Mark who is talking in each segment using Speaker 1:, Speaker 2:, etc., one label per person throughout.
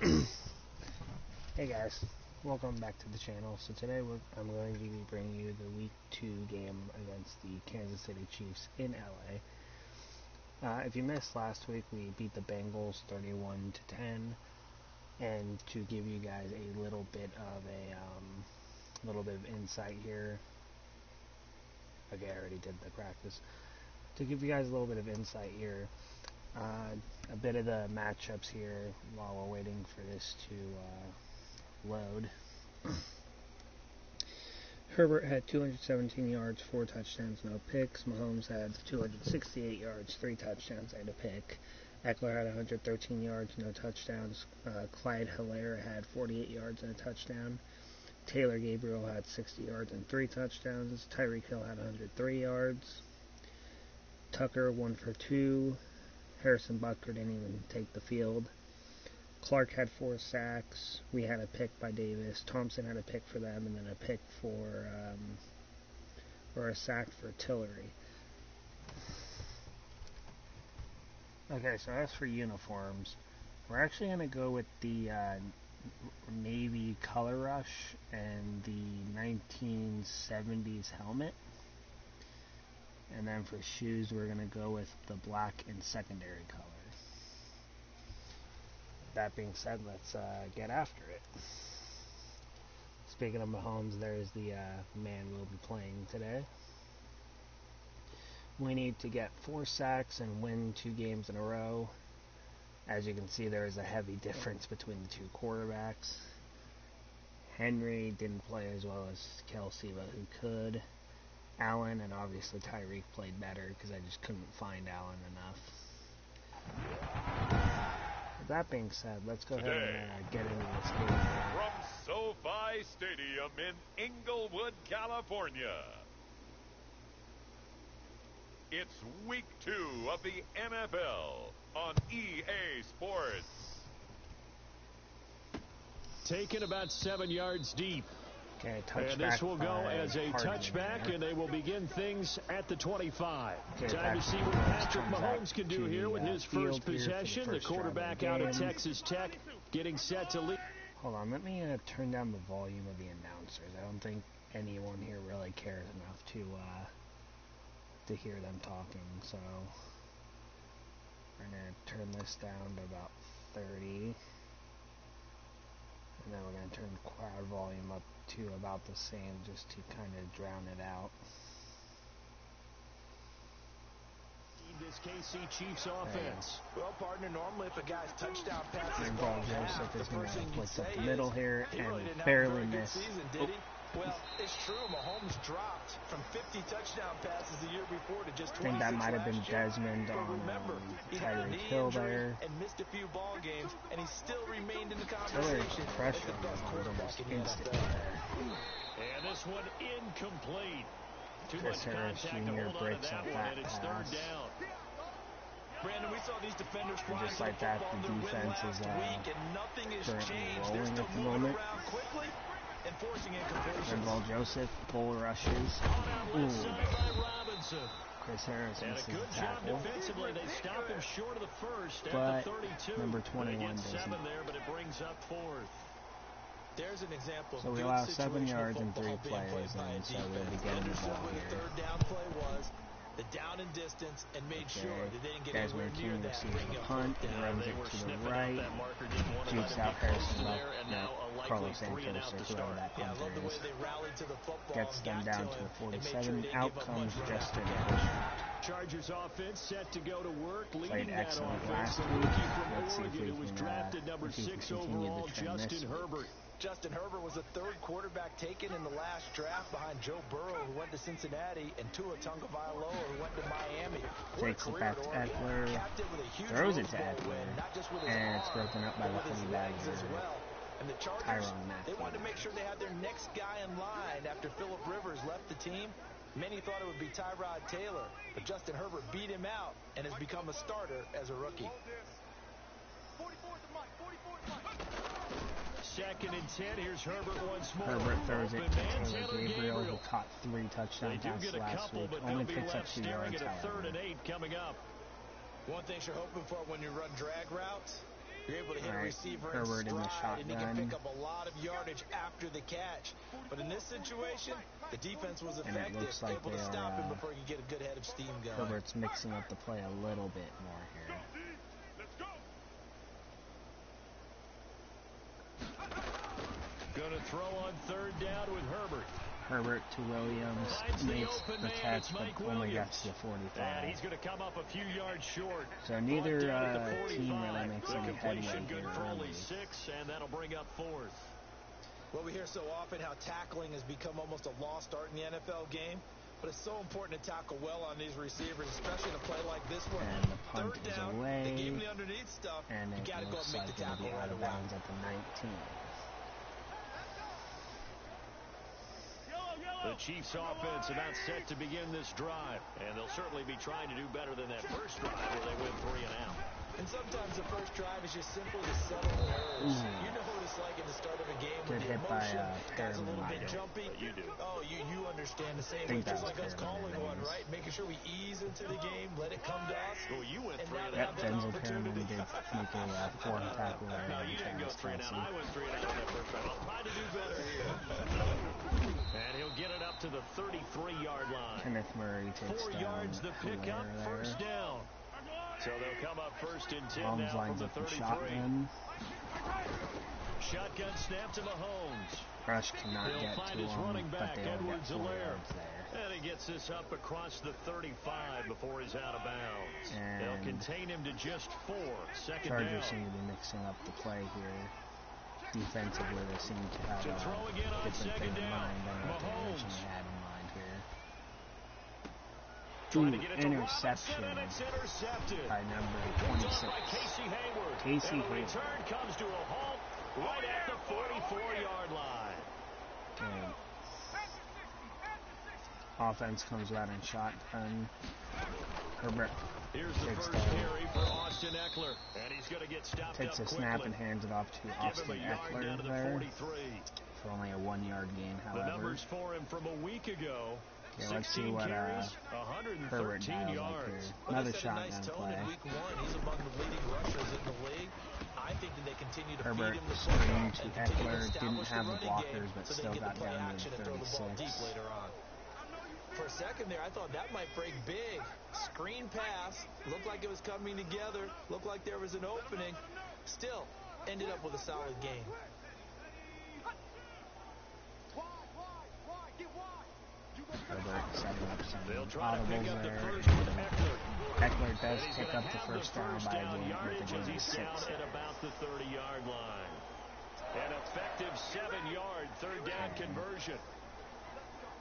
Speaker 1: Hey guys, welcome back to the channel. So today I'm going to be bringing you the Week 2 game against the Kansas City Chiefs in LA. If you missed last week, we beat the Bengals 31-10, and to give you guys a little bit of insight here. Okay, I already did the practice. To give you guys a little bit of insight here, a bit of the matchups here while we're waiting for this to load. Herbert had 217 yards, 4 touchdowns, no picks. Mahomes had 268 yards, 3 touchdowns, and a pick. Eckler had 113 yards, no touchdowns. Clyde Hilaire had 48 yards and a touchdown. Taylor Gabriel had 60 yards and 3 touchdowns. Tyreek Hill had 103 yards. Tucker 1 for 2. Harrison Butker didn't even take the field. Clark had 4 sacks. We had a pick by Davis. Thompson had a pick for them, and then a pick or a sack for Tillery. Okay, so as for uniforms, we're actually going to go with the navy color rush and the 1970s helmet. And then for shoes, we're going to go with the black and secondary color. That being said, let's get after it. Speaking of Mahomes, there's the man we'll be playing today. We need to get 4 sacks and win 2 games in a row. As you can see, there is a heavy difference between the 2 quarterbacks. Henry didn't play as well as Kelsey, but who could. Allen and obviously Tyreek played better because I just couldn't find Allen enough. With that being said, let's go ahead and get into this game here.
Speaker 2: From SoFi Stadium in Inglewood, California, it's Week 2 of the NFL on EA Sports.
Speaker 3: Taken about 7 yards deep.
Speaker 1: Okay,
Speaker 3: and this will go as a touchback, and they will begin things at the 25.
Speaker 1: Okay,
Speaker 3: time to see what Patrick Mahomes can do here with his first possession. The quarterback out of Texas Tech getting set to lead.
Speaker 1: Hold on, let me turn down the volume of the announcers. I don't think anyone here really cares enough to hear them talking, so we're going to turn this down to about 30. And then we're going to turn the crowd volume up to about the same, just to kind of drown it out.
Speaker 3: This KC Chiefs offense.
Speaker 4: Well, partner, normally if a guy's touchdown passes
Speaker 1: And
Speaker 4: ball
Speaker 1: Joseph is going to
Speaker 4: blitz
Speaker 1: blitz up the middle here and barely miss.
Speaker 4: Well, it's true. Mahomes dropped from 50 touchdown passes the year before to just 26
Speaker 1: I think that might have been
Speaker 4: last year.
Speaker 1: Desmond
Speaker 4: But
Speaker 1: on
Speaker 4: remember, he had a
Speaker 1: Tyreek
Speaker 4: knee
Speaker 1: Hill
Speaker 4: injury
Speaker 1: there.
Speaker 4: and missed a few ball games, and he still remained in the
Speaker 1: Tiller
Speaker 4: conversation as
Speaker 1: pressure
Speaker 4: the best
Speaker 1: on
Speaker 4: quarterback
Speaker 1: almost
Speaker 4: in the
Speaker 1: instantly
Speaker 4: NFL.
Speaker 1: there.
Speaker 3: And this one incomplete. Too
Speaker 1: Chris
Speaker 3: much
Speaker 1: Harris
Speaker 3: contact to
Speaker 1: Jr.
Speaker 3: hold on
Speaker 1: breaks
Speaker 3: to
Speaker 1: up
Speaker 3: that one,
Speaker 1: that
Speaker 3: and it's
Speaker 1: pass.
Speaker 3: 3rd down.
Speaker 4: Brandon, we saw these defenders
Speaker 1: And
Speaker 4: fly
Speaker 1: just
Speaker 4: to
Speaker 1: like
Speaker 4: the
Speaker 1: that,
Speaker 4: football
Speaker 1: the
Speaker 4: in their win
Speaker 1: defense is
Speaker 4: last week, and nothing has
Speaker 1: currently
Speaker 4: changed. They're
Speaker 1: rolling
Speaker 4: still
Speaker 1: at the
Speaker 4: moving
Speaker 1: moment.
Speaker 4: around quickly and forcing incompletions.
Speaker 1: Redwall Joseph, bull rushes.
Speaker 3: On left side by Robinson.
Speaker 1: Chris Harris
Speaker 3: And a
Speaker 1: misses
Speaker 3: good
Speaker 1: the
Speaker 3: job
Speaker 1: tackle.
Speaker 3: defensively. They stopped him short of the first at
Speaker 1: But
Speaker 3: the 32.
Speaker 1: number 21
Speaker 3: they get
Speaker 1: doesn't.
Speaker 3: 7 there, but it brings up 4th.
Speaker 4: There's an example
Speaker 1: So
Speaker 4: of
Speaker 1: we
Speaker 4: good
Speaker 1: allow 7 yards and 3
Speaker 4: football being
Speaker 1: plays,
Speaker 4: played by a
Speaker 1: and so we'll
Speaker 4: defense.
Speaker 1: be getting the
Speaker 4: Understood
Speaker 1: ball
Speaker 4: where the
Speaker 1: here.
Speaker 4: 3rd down play was, the down and distance, and made sure that they didn't get anywhere
Speaker 1: Desmond
Speaker 4: near
Speaker 1: King
Speaker 4: that.
Speaker 1: receives the punt and runs
Speaker 3: They
Speaker 1: it
Speaker 3: were
Speaker 1: to the
Speaker 3: sniffing
Speaker 1: right.
Speaker 3: out that marker, didn't want to let
Speaker 1: Jukes
Speaker 3: him
Speaker 1: out
Speaker 3: get close
Speaker 1: Harrison
Speaker 3: to
Speaker 1: Buck.
Speaker 3: there, and now a likely
Speaker 1: Carlos
Speaker 3: 3 and
Speaker 1: Santos,
Speaker 3: out
Speaker 1: or
Speaker 3: to
Speaker 1: whoever
Speaker 3: start.
Speaker 1: that
Speaker 4: Yeah, I
Speaker 1: punter
Speaker 4: love the way
Speaker 1: is.
Speaker 4: they rallied to the football.
Speaker 1: Gets them
Speaker 4: got
Speaker 1: down
Speaker 4: to
Speaker 1: to
Speaker 4: him,
Speaker 1: the
Speaker 4: and made
Speaker 1: 47.
Speaker 4: sure they didn't
Speaker 1: Out
Speaker 4: give up
Speaker 1: comes
Speaker 4: much run
Speaker 1: Justin
Speaker 4: after
Speaker 1: Herbert.
Speaker 4: catch.
Speaker 3: Chargers offense set to go to work,
Speaker 1: Played
Speaker 3: leading that
Speaker 1: excellent
Speaker 3: offense.
Speaker 1: last
Speaker 3: The
Speaker 1: week.
Speaker 3: rookie from
Speaker 1: Let's see if
Speaker 3: Oregon,
Speaker 1: we
Speaker 3: who was
Speaker 1: can
Speaker 3: drafted number
Speaker 1: if we can
Speaker 3: 6
Speaker 1: continue
Speaker 3: overall,
Speaker 1: the trend this
Speaker 3: Justin
Speaker 1: week.
Speaker 3: Herbert.
Speaker 4: Justin Herbert was the 3rd quarterback taken in the last draft behind Joe Burrow, who went to Cincinnati, and Tua Tagovailoa, who went to Miami.
Speaker 1: Takes it back to Eckler, throws it to Eckler, and it's broken up by the fullback
Speaker 4: as well. And the Chargers,
Speaker 1: Tyrann Mathieu.
Speaker 4: they wanted to make sure they had their next guy in line after Phillip Rivers left the team. Many thought it would be Tyrod Taylor, but Justin Herbert beat him out and has become a starter as a rookie.
Speaker 3: 2nd and 10. Here's Herbert once more.
Speaker 1: Herbert throws it
Speaker 3: Open
Speaker 1: to
Speaker 3: man,
Speaker 1: Taylor Gabriel, who caught 3 touchdown
Speaker 3: They do
Speaker 1: passes
Speaker 3: get a
Speaker 1: last
Speaker 3: couple,
Speaker 1: week.
Speaker 3: but
Speaker 1: Only
Speaker 3: they'll be
Speaker 1: picks up
Speaker 3: left
Speaker 1: 2
Speaker 3: staring
Speaker 1: yards,
Speaker 3: at a 3rd
Speaker 1: however.
Speaker 3: and 8 coming up.
Speaker 4: One thing you're hoping for when you run drag routes You're able to hit a receiver in
Speaker 1: Herbert in the
Speaker 4: stride, and he can
Speaker 1: shotgun.
Speaker 4: pick up a lot of yardage after the catch. But in this situation, the defense was effective,
Speaker 1: looks like
Speaker 4: able to stop him before he could get a good head of steam going.
Speaker 1: Herbert's mixing up the play a little bit more here.
Speaker 3: Going to throw on third down with Herbert.
Speaker 1: Herbert to Williams makes the catch, but only gets to the 45.
Speaker 3: And he's going to come up a few yards short.
Speaker 1: So neither team really makes any headway
Speaker 3: good
Speaker 1: here
Speaker 3: for only
Speaker 1: early.
Speaker 3: 6, and that'll bring up 4th.
Speaker 4: Well, we hear so often how tackling has become almost a lost art in the NFL game. But it's so important to tackle well on these receivers, especially in a play like this one.
Speaker 1: And the punt
Speaker 4: Third
Speaker 1: is
Speaker 4: down,
Speaker 1: away.
Speaker 4: they gave him the underneath stuff.
Speaker 1: And
Speaker 4: You
Speaker 1: it
Speaker 4: got to go
Speaker 1: looks
Speaker 4: and make
Speaker 1: like
Speaker 4: the
Speaker 1: it'll
Speaker 4: tackle
Speaker 1: be out
Speaker 4: right
Speaker 1: of
Speaker 4: away.
Speaker 1: bounds at the 19.
Speaker 3: The Chiefs offense about set to begin this drive, and they'll certainly be trying to do better than that first drive where they went 3 and out.
Speaker 4: And sometimes the first drive is just simply to settle the nerves. You know what it's like at the start of a game when the emotion gets a little bit jumpy.
Speaker 3: You do.
Speaker 4: Oh, you understand the same way, just like us calling one, right? Making sure we ease into the game, let it come to us.
Speaker 3: Well, you went 3 and
Speaker 1: Yep,
Speaker 3: out.
Speaker 1: Denzel Perryman did make a fourth tackle there.
Speaker 3: No, you didn't go 3 and out. I went 3 and out on that first drive. I'll try to do better here. And he'll get it up to the 33-yard line.
Speaker 1: Kenneth Murray takes
Speaker 3: 4
Speaker 1: down
Speaker 3: yards the pickup, first down. So they'll come up 1st and 10
Speaker 1: Mahomes
Speaker 3: now
Speaker 1: lines
Speaker 3: from the
Speaker 1: up the
Speaker 3: 33.
Speaker 1: shotgun.
Speaker 3: Shotgun snap to Mahomes.
Speaker 1: Rush cannot
Speaker 3: He'll
Speaker 1: get
Speaker 3: find
Speaker 1: to
Speaker 3: his
Speaker 1: him,
Speaker 3: running
Speaker 1: but
Speaker 3: back,
Speaker 1: they only
Speaker 3: Edwards
Speaker 1: got 4
Speaker 3: Alaire.
Speaker 1: yards there.
Speaker 3: And he gets this up across the 35 before he's out of bounds.
Speaker 1: And
Speaker 3: they'll contain him to just 4. Second
Speaker 1: Chargers
Speaker 3: down.
Speaker 1: seem to be mixing up the play here. Defensively, they seem to have
Speaker 3: To throw
Speaker 1: a
Speaker 3: again on
Speaker 1: different thing
Speaker 3: second
Speaker 1: in
Speaker 3: down.
Speaker 1: mind than what they
Speaker 3: Mahomes.
Speaker 1: originally had in mind here.
Speaker 3: Trying to get it to
Speaker 1: Interception
Speaker 3: Robinson, and it's intercepted.
Speaker 1: by number
Speaker 3: Picked off
Speaker 1: 26.
Speaker 3: by Casey Hayward.
Speaker 1: Casey
Speaker 3: and the
Speaker 1: Hayward.
Speaker 3: return comes to a halt right at the 44-yard line.
Speaker 1: Okay. Offense comes out in shotgun. Herbert
Speaker 3: Here's the
Speaker 1: takes
Speaker 3: first carry for Austin Eckler, and he's going to get stopped
Speaker 1: takes
Speaker 3: up
Speaker 1: a snap
Speaker 3: quickly.
Speaker 1: and hands it off to
Speaker 3: Give him
Speaker 1: Austin
Speaker 3: a yard down
Speaker 1: Eckler
Speaker 3: to the
Speaker 1: there
Speaker 3: 43.
Speaker 1: for only a 1-yard gain,
Speaker 3: The
Speaker 1: however.
Speaker 3: numbers for him from a week ago.
Speaker 1: Okay, let's see
Speaker 3: 16
Speaker 1: what
Speaker 3: carries,
Speaker 1: Herbert
Speaker 3: 113
Speaker 1: dials up
Speaker 3: yards.
Speaker 1: here.
Speaker 4: Well,
Speaker 1: Another
Speaker 4: they set a nice
Speaker 1: shotgun
Speaker 4: tone
Speaker 1: play.
Speaker 4: in week 1. He's among the leading rushers in the league. I think that they continue to
Speaker 1: Herbert
Speaker 4: feed him the
Speaker 1: screen
Speaker 4: football
Speaker 1: to
Speaker 4: and continue to
Speaker 1: Eckler, didn't
Speaker 4: establish
Speaker 1: have the
Speaker 4: the running
Speaker 1: blockers,
Speaker 4: game
Speaker 1: but
Speaker 4: so they
Speaker 1: still
Speaker 4: can
Speaker 1: got
Speaker 4: get the play
Speaker 1: down to
Speaker 4: action
Speaker 1: the
Speaker 4: and throw the ball
Speaker 1: 36.
Speaker 4: deep later on. For a second there, I thought that might break big. Screen pass. Looked like it was coming together. Looked like there was an opening. Still, ended up with a solid game.
Speaker 1: Herbert setting up some
Speaker 3: They'll try to pick
Speaker 1: audibles
Speaker 3: up the
Speaker 1: there.
Speaker 3: first with Eckler.
Speaker 1: Eckler does
Speaker 3: And he's
Speaker 1: pick
Speaker 3: gonna
Speaker 1: up the
Speaker 3: have
Speaker 1: first down by a gain
Speaker 3: yardage
Speaker 1: with a
Speaker 3: as
Speaker 1: gain of
Speaker 3: he's
Speaker 1: 6
Speaker 3: down at
Speaker 1: there.
Speaker 3: about the 30-yard line. An effective 7-yard third down conversion.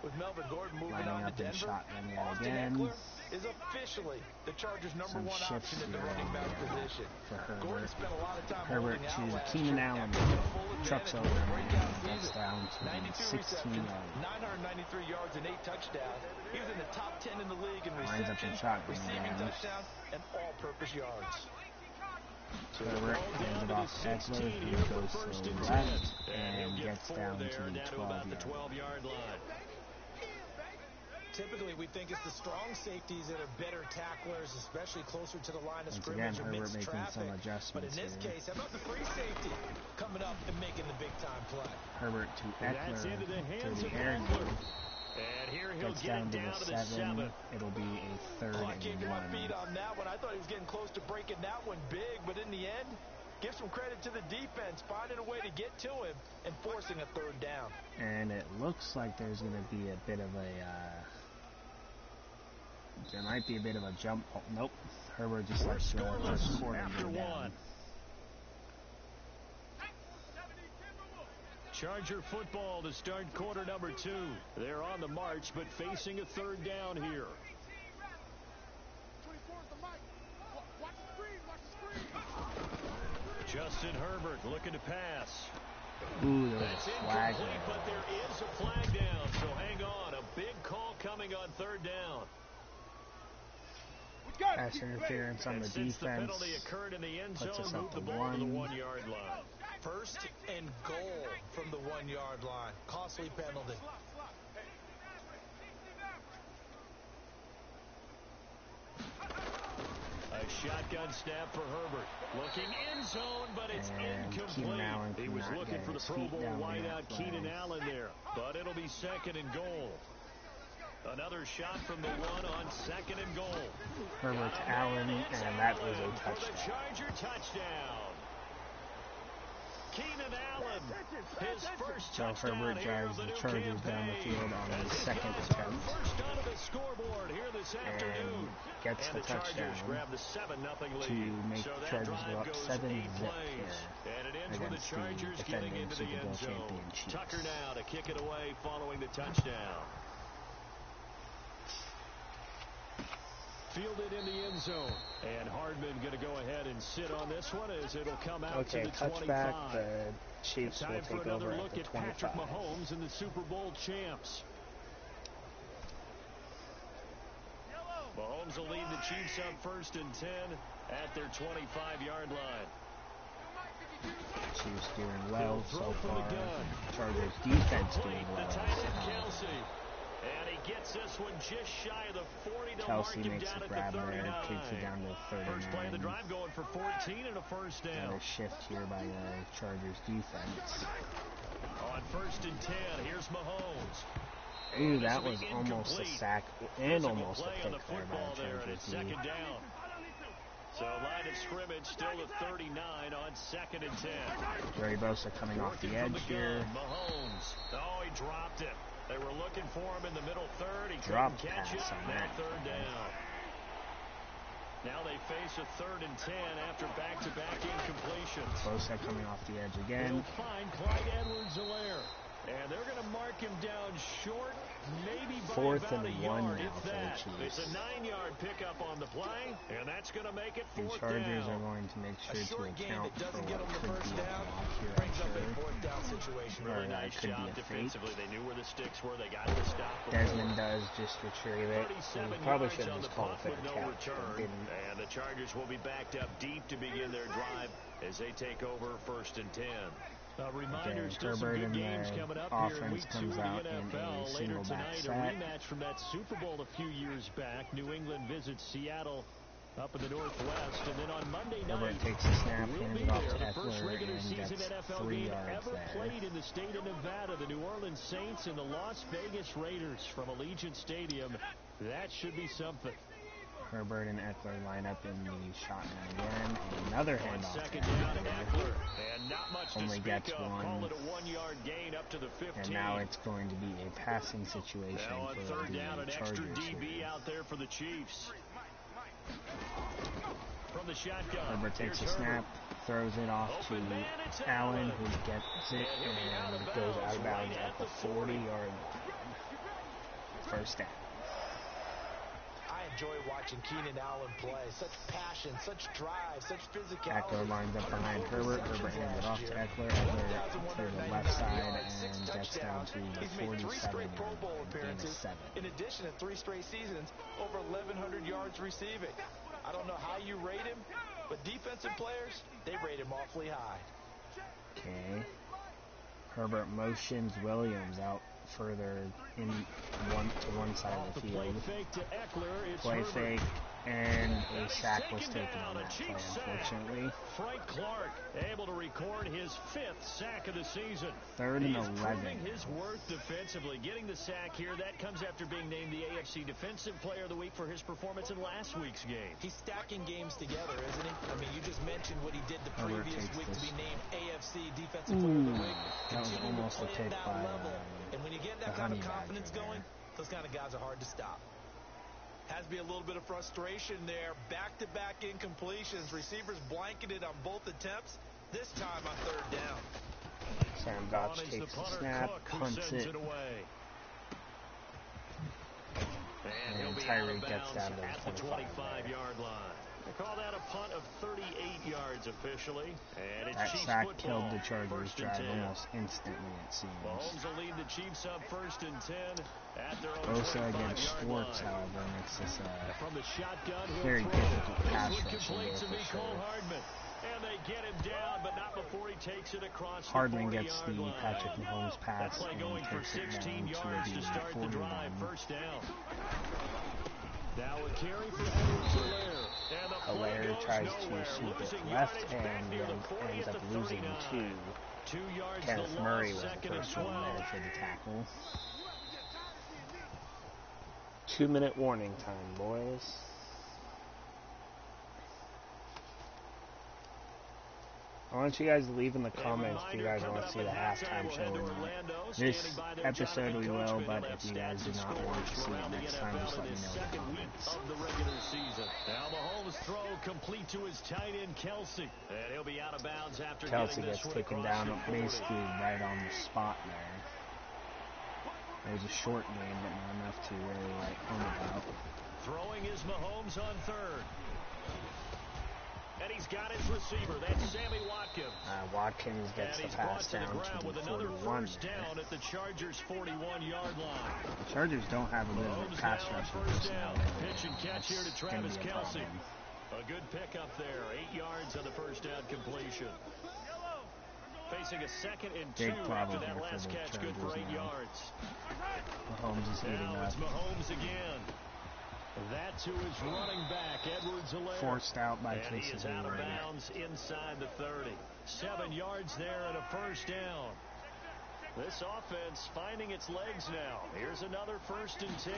Speaker 4: With Melvin Gordon moving
Speaker 1: Lining
Speaker 4: on
Speaker 1: up
Speaker 4: to
Speaker 1: in
Speaker 4: Denver,
Speaker 1: shotgun yet
Speaker 4: Austin
Speaker 1: again.
Speaker 4: Eckler is officially the Chargers' number
Speaker 1: Some
Speaker 4: 1
Speaker 1: shifts
Speaker 4: option at the
Speaker 1: here
Speaker 4: running back position.
Speaker 1: for Herbert.
Speaker 4: Gordon spent a lot of time
Speaker 1: Herbert
Speaker 4: holding out
Speaker 1: to
Speaker 4: last
Speaker 1: Keenan
Speaker 4: year
Speaker 1: Allen.
Speaker 4: after getting full
Speaker 1: Trucks
Speaker 4: advantage
Speaker 1: over
Speaker 4: with a
Speaker 1: him
Speaker 4: breakout
Speaker 1: and gets
Speaker 4: season.
Speaker 1: down to
Speaker 4: 92
Speaker 1: 16
Speaker 4: receptions,
Speaker 1: yards.
Speaker 4: 993 yards, and 8 touchdowns. He was in the top 10 in the league in
Speaker 1: Lines up in
Speaker 4: receptions,
Speaker 1: shotgun
Speaker 4: receiving
Speaker 1: again.
Speaker 4: touchdowns, and all-purpose yards.
Speaker 1: Herbert hands it off to Eckler, who goes to the left and gets down to the
Speaker 3: 12-yard line.
Speaker 4: Typically, we think it's the strong safeties that are better tacklers, especially closer to the line of
Speaker 1: Once
Speaker 4: scrimmage
Speaker 1: again,
Speaker 4: or
Speaker 1: Herbert
Speaker 4: mixed
Speaker 1: making
Speaker 4: traffic.
Speaker 1: some adjustments
Speaker 4: But in this
Speaker 1: here.
Speaker 4: case, how about the free safety coming up and making the big-time play?
Speaker 1: Herbert to Eckler
Speaker 3: That's into the hands
Speaker 1: to
Speaker 3: of
Speaker 1: the air.
Speaker 3: Eckler. And here he'll
Speaker 1: Gets
Speaker 3: get
Speaker 1: down
Speaker 3: it
Speaker 1: to
Speaker 3: down to
Speaker 1: the
Speaker 3: the
Speaker 1: 7.
Speaker 3: 7.
Speaker 1: It'll be a third
Speaker 4: I can't get my
Speaker 1: and
Speaker 4: feet
Speaker 1: 1.
Speaker 4: on that one. I thought he was getting close to breaking that one big, but in the end, give some credit to the defense, finding a way to get to him and forcing a third down.
Speaker 1: And it looks like there's going to be a bit of a... there might be a bit of a jump. Oh, nope. Herbert just lets the first quarter
Speaker 3: after
Speaker 1: go down.
Speaker 3: 1. Charger football to start quarter number 2. They're on the march, but facing a third down here. Justin Herbert looking to pass.
Speaker 1: Ooh, there was
Speaker 3: That's
Speaker 1: a flag
Speaker 3: incomplete,
Speaker 1: there.
Speaker 3: but there is a flag down, so hang on. A big call coming on third down.
Speaker 1: Pass interference on
Speaker 3: And
Speaker 1: the
Speaker 3: since the
Speaker 1: defense.
Speaker 3: penalty occurred in the end
Speaker 1: Puts
Speaker 3: zone,
Speaker 1: us
Speaker 3: move
Speaker 1: up
Speaker 3: the
Speaker 1: to
Speaker 3: ball to the
Speaker 1: 1.
Speaker 3: 1-yard line.
Speaker 4: First and goal from the 1-yard line. Costly penalty.
Speaker 3: A shotgun snap for Herbert. Looking end zone, but it's
Speaker 1: And
Speaker 3: incomplete. He was looking for the Pro Bowl wideout Keenan Allen there, but it'll be 2nd and goal. Another shot from the one on 2nd and goal.
Speaker 1: Herbert to Allen, and that is a touchdown.
Speaker 3: For the Charger touchdown. Keenan Allen, his first touchdown
Speaker 1: Herbert
Speaker 3: here
Speaker 1: drives
Speaker 3: of
Speaker 1: the
Speaker 3: new
Speaker 1: Chargers down the
Speaker 3: campaign.
Speaker 1: field on his second
Speaker 3: Guys
Speaker 1: attempt.
Speaker 3: first onto the scoreboard here this afternoon.
Speaker 1: Gets
Speaker 3: And
Speaker 1: the touchdown
Speaker 3: grab the 7-0 lead.
Speaker 1: to make
Speaker 3: So that
Speaker 1: Chargers
Speaker 3: drive
Speaker 1: go up
Speaker 3: goes
Speaker 1: 7-zip
Speaker 3: 8 plays.
Speaker 1: here
Speaker 3: And it ends with the
Speaker 1: against
Speaker 3: Chargers
Speaker 1: the
Speaker 3: getting
Speaker 1: defending
Speaker 3: into the
Speaker 1: Super Bowl
Speaker 3: end zone.
Speaker 1: champion Chiefs.
Speaker 3: Tucker now to kick it away following the touchdown. Fielded in the end zone. And Hardman going to go ahead and sit on this one as it'll come out to the 25.
Speaker 1: Touchback. The Chiefs will
Speaker 3: Time for
Speaker 1: take
Speaker 3: another
Speaker 1: over
Speaker 3: look
Speaker 1: at the
Speaker 3: at
Speaker 1: 25.
Speaker 3: Patrick Mahomes and the Super Bowl champs. Mahomes will lead the Chiefs up 1st and 10 at their 25-yard line.
Speaker 1: Chiefs doing well so
Speaker 3: from
Speaker 1: far.
Speaker 3: the gun.
Speaker 1: Chargers defense doing well.
Speaker 3: The tight end Kelsey. And he gets this one just shy of the 40 to mark
Speaker 1: Kelsey
Speaker 3: him
Speaker 1: makes
Speaker 3: down
Speaker 1: a
Speaker 3: at
Speaker 1: grab
Speaker 3: the
Speaker 1: there,
Speaker 3: 39.
Speaker 1: takes it down to 39.
Speaker 3: First play of the drive going for 14 and a first down.
Speaker 1: Another shift here by the Chargers defense.
Speaker 3: On 1st and 10, here's Mahomes.
Speaker 1: Ooh, that was almost a sack and almost a pick
Speaker 3: on the
Speaker 1: there by
Speaker 3: football
Speaker 1: the
Speaker 3: there, and
Speaker 1: Chargers
Speaker 3: it's 2nd down. So line of scrimmage still the 39 on 2nd and 10.
Speaker 1: Jerry Bosa coming off the edge here.
Speaker 3: Mahomes. Oh, he dropped it. They were looking for him in the middle third. He
Speaker 1: Drop
Speaker 3: couldn't catch it.
Speaker 1: pass on
Speaker 3: Now
Speaker 1: that.
Speaker 3: 3rd down. Now they face a 3rd and 10 after back-to-back incompletions.
Speaker 1: Bosa coming off the edge again.
Speaker 3: He'll find Clyde Edwards-Helaire. And they're going to mark him down short, maybe by
Speaker 1: 4th
Speaker 3: about
Speaker 1: and
Speaker 3: a
Speaker 1: 1
Speaker 3: yard,
Speaker 1: now
Speaker 3: if
Speaker 1: for the
Speaker 3: that.
Speaker 1: Chiefs.
Speaker 3: It's a 9-yard pickup on the play, and that's going to make it 4th
Speaker 1: The Chargers
Speaker 3: down.
Speaker 1: are going to make sure to
Speaker 4: short game
Speaker 1: account
Speaker 4: that
Speaker 1: for
Speaker 4: doesn't get
Speaker 1: what
Speaker 4: them the
Speaker 1: could
Speaker 4: first
Speaker 1: be a
Speaker 4: down
Speaker 1: block here, I'm
Speaker 4: brings up a
Speaker 1: sure.
Speaker 4: 4th down situation.
Speaker 3: Really
Speaker 1: Or
Speaker 3: nice
Speaker 1: could be
Speaker 3: job
Speaker 1: a fake.
Speaker 3: defensively. They knew where the sticks were. They got the stop.
Speaker 1: Desmond does just retrieve it. He
Speaker 3: 37
Speaker 1: probably
Speaker 3: yards
Speaker 1: should have
Speaker 3: on
Speaker 1: just
Speaker 3: the
Speaker 1: called
Speaker 3: punt
Speaker 1: it
Speaker 3: with
Speaker 1: fair
Speaker 3: no
Speaker 1: catch, but
Speaker 3: return.
Speaker 1: didn't.
Speaker 3: And the Chargers will be backed up deep to begin their drive as they take over 1st and 10. Reminder, still some
Speaker 1: Herbert
Speaker 3: good
Speaker 1: and
Speaker 3: games
Speaker 1: the
Speaker 3: coming up here in
Speaker 1: offense
Speaker 3: week 2
Speaker 1: comes
Speaker 3: of
Speaker 1: out
Speaker 3: the
Speaker 1: in a
Speaker 3: NFL. Later
Speaker 1: single back
Speaker 3: tonight, a
Speaker 1: sack.
Speaker 3: rematch from that Super Bowl a few years back. New England visits Seattle up in the Northwest. And then on Monday night,
Speaker 1: Herbert takes the snap,
Speaker 3: we'll
Speaker 1: hands
Speaker 3: be
Speaker 1: it off
Speaker 3: there.
Speaker 1: to
Speaker 3: The first
Speaker 1: Eckler,
Speaker 3: regular
Speaker 1: and
Speaker 3: season
Speaker 1: gets
Speaker 3: NFL
Speaker 1: 3
Speaker 3: game
Speaker 1: yards
Speaker 3: ever
Speaker 1: there.
Speaker 3: played in the state of Nevada. The New Orleans Saints and the Las Vegas Raiders from Allegiant Stadium. That should be something.
Speaker 1: Herbert and Eckler line up in the shotgun again. And another handoff to
Speaker 3: 2nd down,
Speaker 1: Eckler.
Speaker 3: Eckler. And not much
Speaker 1: Only
Speaker 3: to
Speaker 1: gets
Speaker 3: speak of.
Speaker 1: one.
Speaker 3: Call it a 1-yard gain up to the 15.
Speaker 1: And now it's going to be a passing situation
Speaker 3: Now on
Speaker 1: for
Speaker 3: 3rd
Speaker 1: the
Speaker 3: down, an extra
Speaker 1: Chargers
Speaker 3: DB
Speaker 1: here.
Speaker 3: out there for the Chiefs. From the shotgun.
Speaker 1: Herbert takes a
Speaker 3: Here's
Speaker 1: snap, throws it off to
Speaker 3: Open man, it's
Speaker 1: Allen,
Speaker 3: Allen.
Speaker 1: who gets it
Speaker 3: And he'll be out of
Speaker 1: and goes out of
Speaker 3: bounds
Speaker 1: bounds
Speaker 3: right
Speaker 1: at the 40-yard line. 1st down.
Speaker 4: I enjoy watching Keenan Allen play. Such passion, such drive, such physicality.
Speaker 1: Eckler lines up behind Herbert. Herbert hands it off to Eckler. Eckler to the left side and gets down to the
Speaker 4: He's made 3 straight
Speaker 1: 47-yard
Speaker 4: Pro Bowl
Speaker 1: line. Gain of
Speaker 4: appearances.
Speaker 1: 7.
Speaker 4: In addition to 3 straight seasons, over 1,100 yards receiving. I don't know how you rate him, but defensive players, they rate him awfully high.
Speaker 1: Okay. Herbert motions Williams out further in one side of the field.
Speaker 3: Play fake to Eckler. It's
Speaker 1: Play
Speaker 3: Herbert.
Speaker 1: fake, and a sack was
Speaker 3: taken
Speaker 1: taken
Speaker 3: down.
Speaker 1: on
Speaker 3: A
Speaker 1: that play,
Speaker 3: cheap sack.
Speaker 1: unfortunately.
Speaker 3: Frank Clark able to record his 5th sack of the season.
Speaker 1: 3rd and
Speaker 3: He's
Speaker 1: 11.
Speaker 3: proving his worth defensively. Getting the sack here, that comes after being named the AFC Defensive Player of the Week for his performance in last week's game.
Speaker 4: He's stacking games together, isn't he? I mean, you just mentioned what he did the
Speaker 1: Herbert
Speaker 4: previous
Speaker 1: takes
Speaker 4: week to
Speaker 1: this.
Speaker 4: be named AFC Defensive Player of the Week.
Speaker 1: That was
Speaker 4: Continuing to
Speaker 1: almost a
Speaker 4: play
Speaker 1: pick
Speaker 4: at that
Speaker 1: by
Speaker 4: level. And when you get that
Speaker 1: the
Speaker 4: kind of
Speaker 1: Honey
Speaker 4: confidence
Speaker 1: Badger
Speaker 4: going,
Speaker 1: there.
Speaker 4: those kind of guys are hard to stop. Has to be a little bit of frustration there. Back-to-back incompletions. Receivers blanketed on both attempts. This time on 3rd down.
Speaker 1: Sam Gotch takes the snap, punts it, and Tyree gets down to the 25-yard
Speaker 3: line. They call that a punt of 38 yards officially. And it's
Speaker 1: That
Speaker 3: Chiefs
Speaker 1: sack
Speaker 3: football.
Speaker 1: killed the Chargers
Speaker 3: 1st and
Speaker 1: drive
Speaker 3: 10.
Speaker 1: almost instantly, it seems.
Speaker 3: Mahomes will lead the Chiefs up 1st and 10 at their own
Speaker 1: Bosa against
Speaker 3: 25-yard
Speaker 1: Schwartz,
Speaker 3: line.
Speaker 1: however, makes this
Speaker 3: From the shotgun,
Speaker 1: very
Speaker 3: he'll throw.
Speaker 1: difficult pass
Speaker 3: This one
Speaker 1: rush in
Speaker 3: complete
Speaker 1: there
Speaker 3: to
Speaker 1: for
Speaker 3: Nicole
Speaker 1: sure.
Speaker 3: Hardman. And they get him down, but not before he takes it across
Speaker 1: Hardman
Speaker 3: the 40-yard
Speaker 1: gets the
Speaker 3: line.
Speaker 1: Patrick Mahomes
Speaker 3: That
Speaker 1: pass
Speaker 3: play
Speaker 1: and
Speaker 3: going for
Speaker 1: takes it
Speaker 3: 16
Speaker 1: down
Speaker 3: yards
Speaker 1: to
Speaker 3: to
Speaker 1: the
Speaker 3: start the
Speaker 1: 41.
Speaker 3: drive. 1st down. Now a carry for Edwards-Helaire.
Speaker 1: Hilaire tries to sweep it left and ends up losing to Kenneth Murray was the first one there for the tackle. 2-minute warning time, boys. I want you guys to leave in the comments if you guys want to see the halftime show or not. This episode we will, but if you guys do not want to see it next time, just let me know in the comments.
Speaker 3: Of the regular season. Now Mahomes throw complete to his tight end Kelsey, and he'll be out of bounds after
Speaker 1: Kelsey
Speaker 3: getting this
Speaker 1: gets
Speaker 3: one
Speaker 1: taken down basically right on the spot there. It was a short game, but not enough to really write home about.
Speaker 3: Throwing is Mahomes on third. And he's got his receiver. That's Sammy Watkins.
Speaker 1: Watkins gets the pass down to the 41
Speaker 3: down at the Chargers' 41-yard line.
Speaker 1: The Chargers don't have a good pass rush personnel.
Speaker 3: Pitch and catch here to Travis Kelsey. A good pickup there. 8 yards on the first down completion. Facing a 2nd and 2 after that last catch. Good for 8 yards.
Speaker 1: Mahomes is heating up.
Speaker 3: Now it's Mahomes again. That's who is running back, Edwards-Helaire.
Speaker 1: Forced out by
Speaker 3: Casey. He is out of bounds inside the 30. 7 yards there and a first down. This offense finding its legs now. Here's another 1st and 10.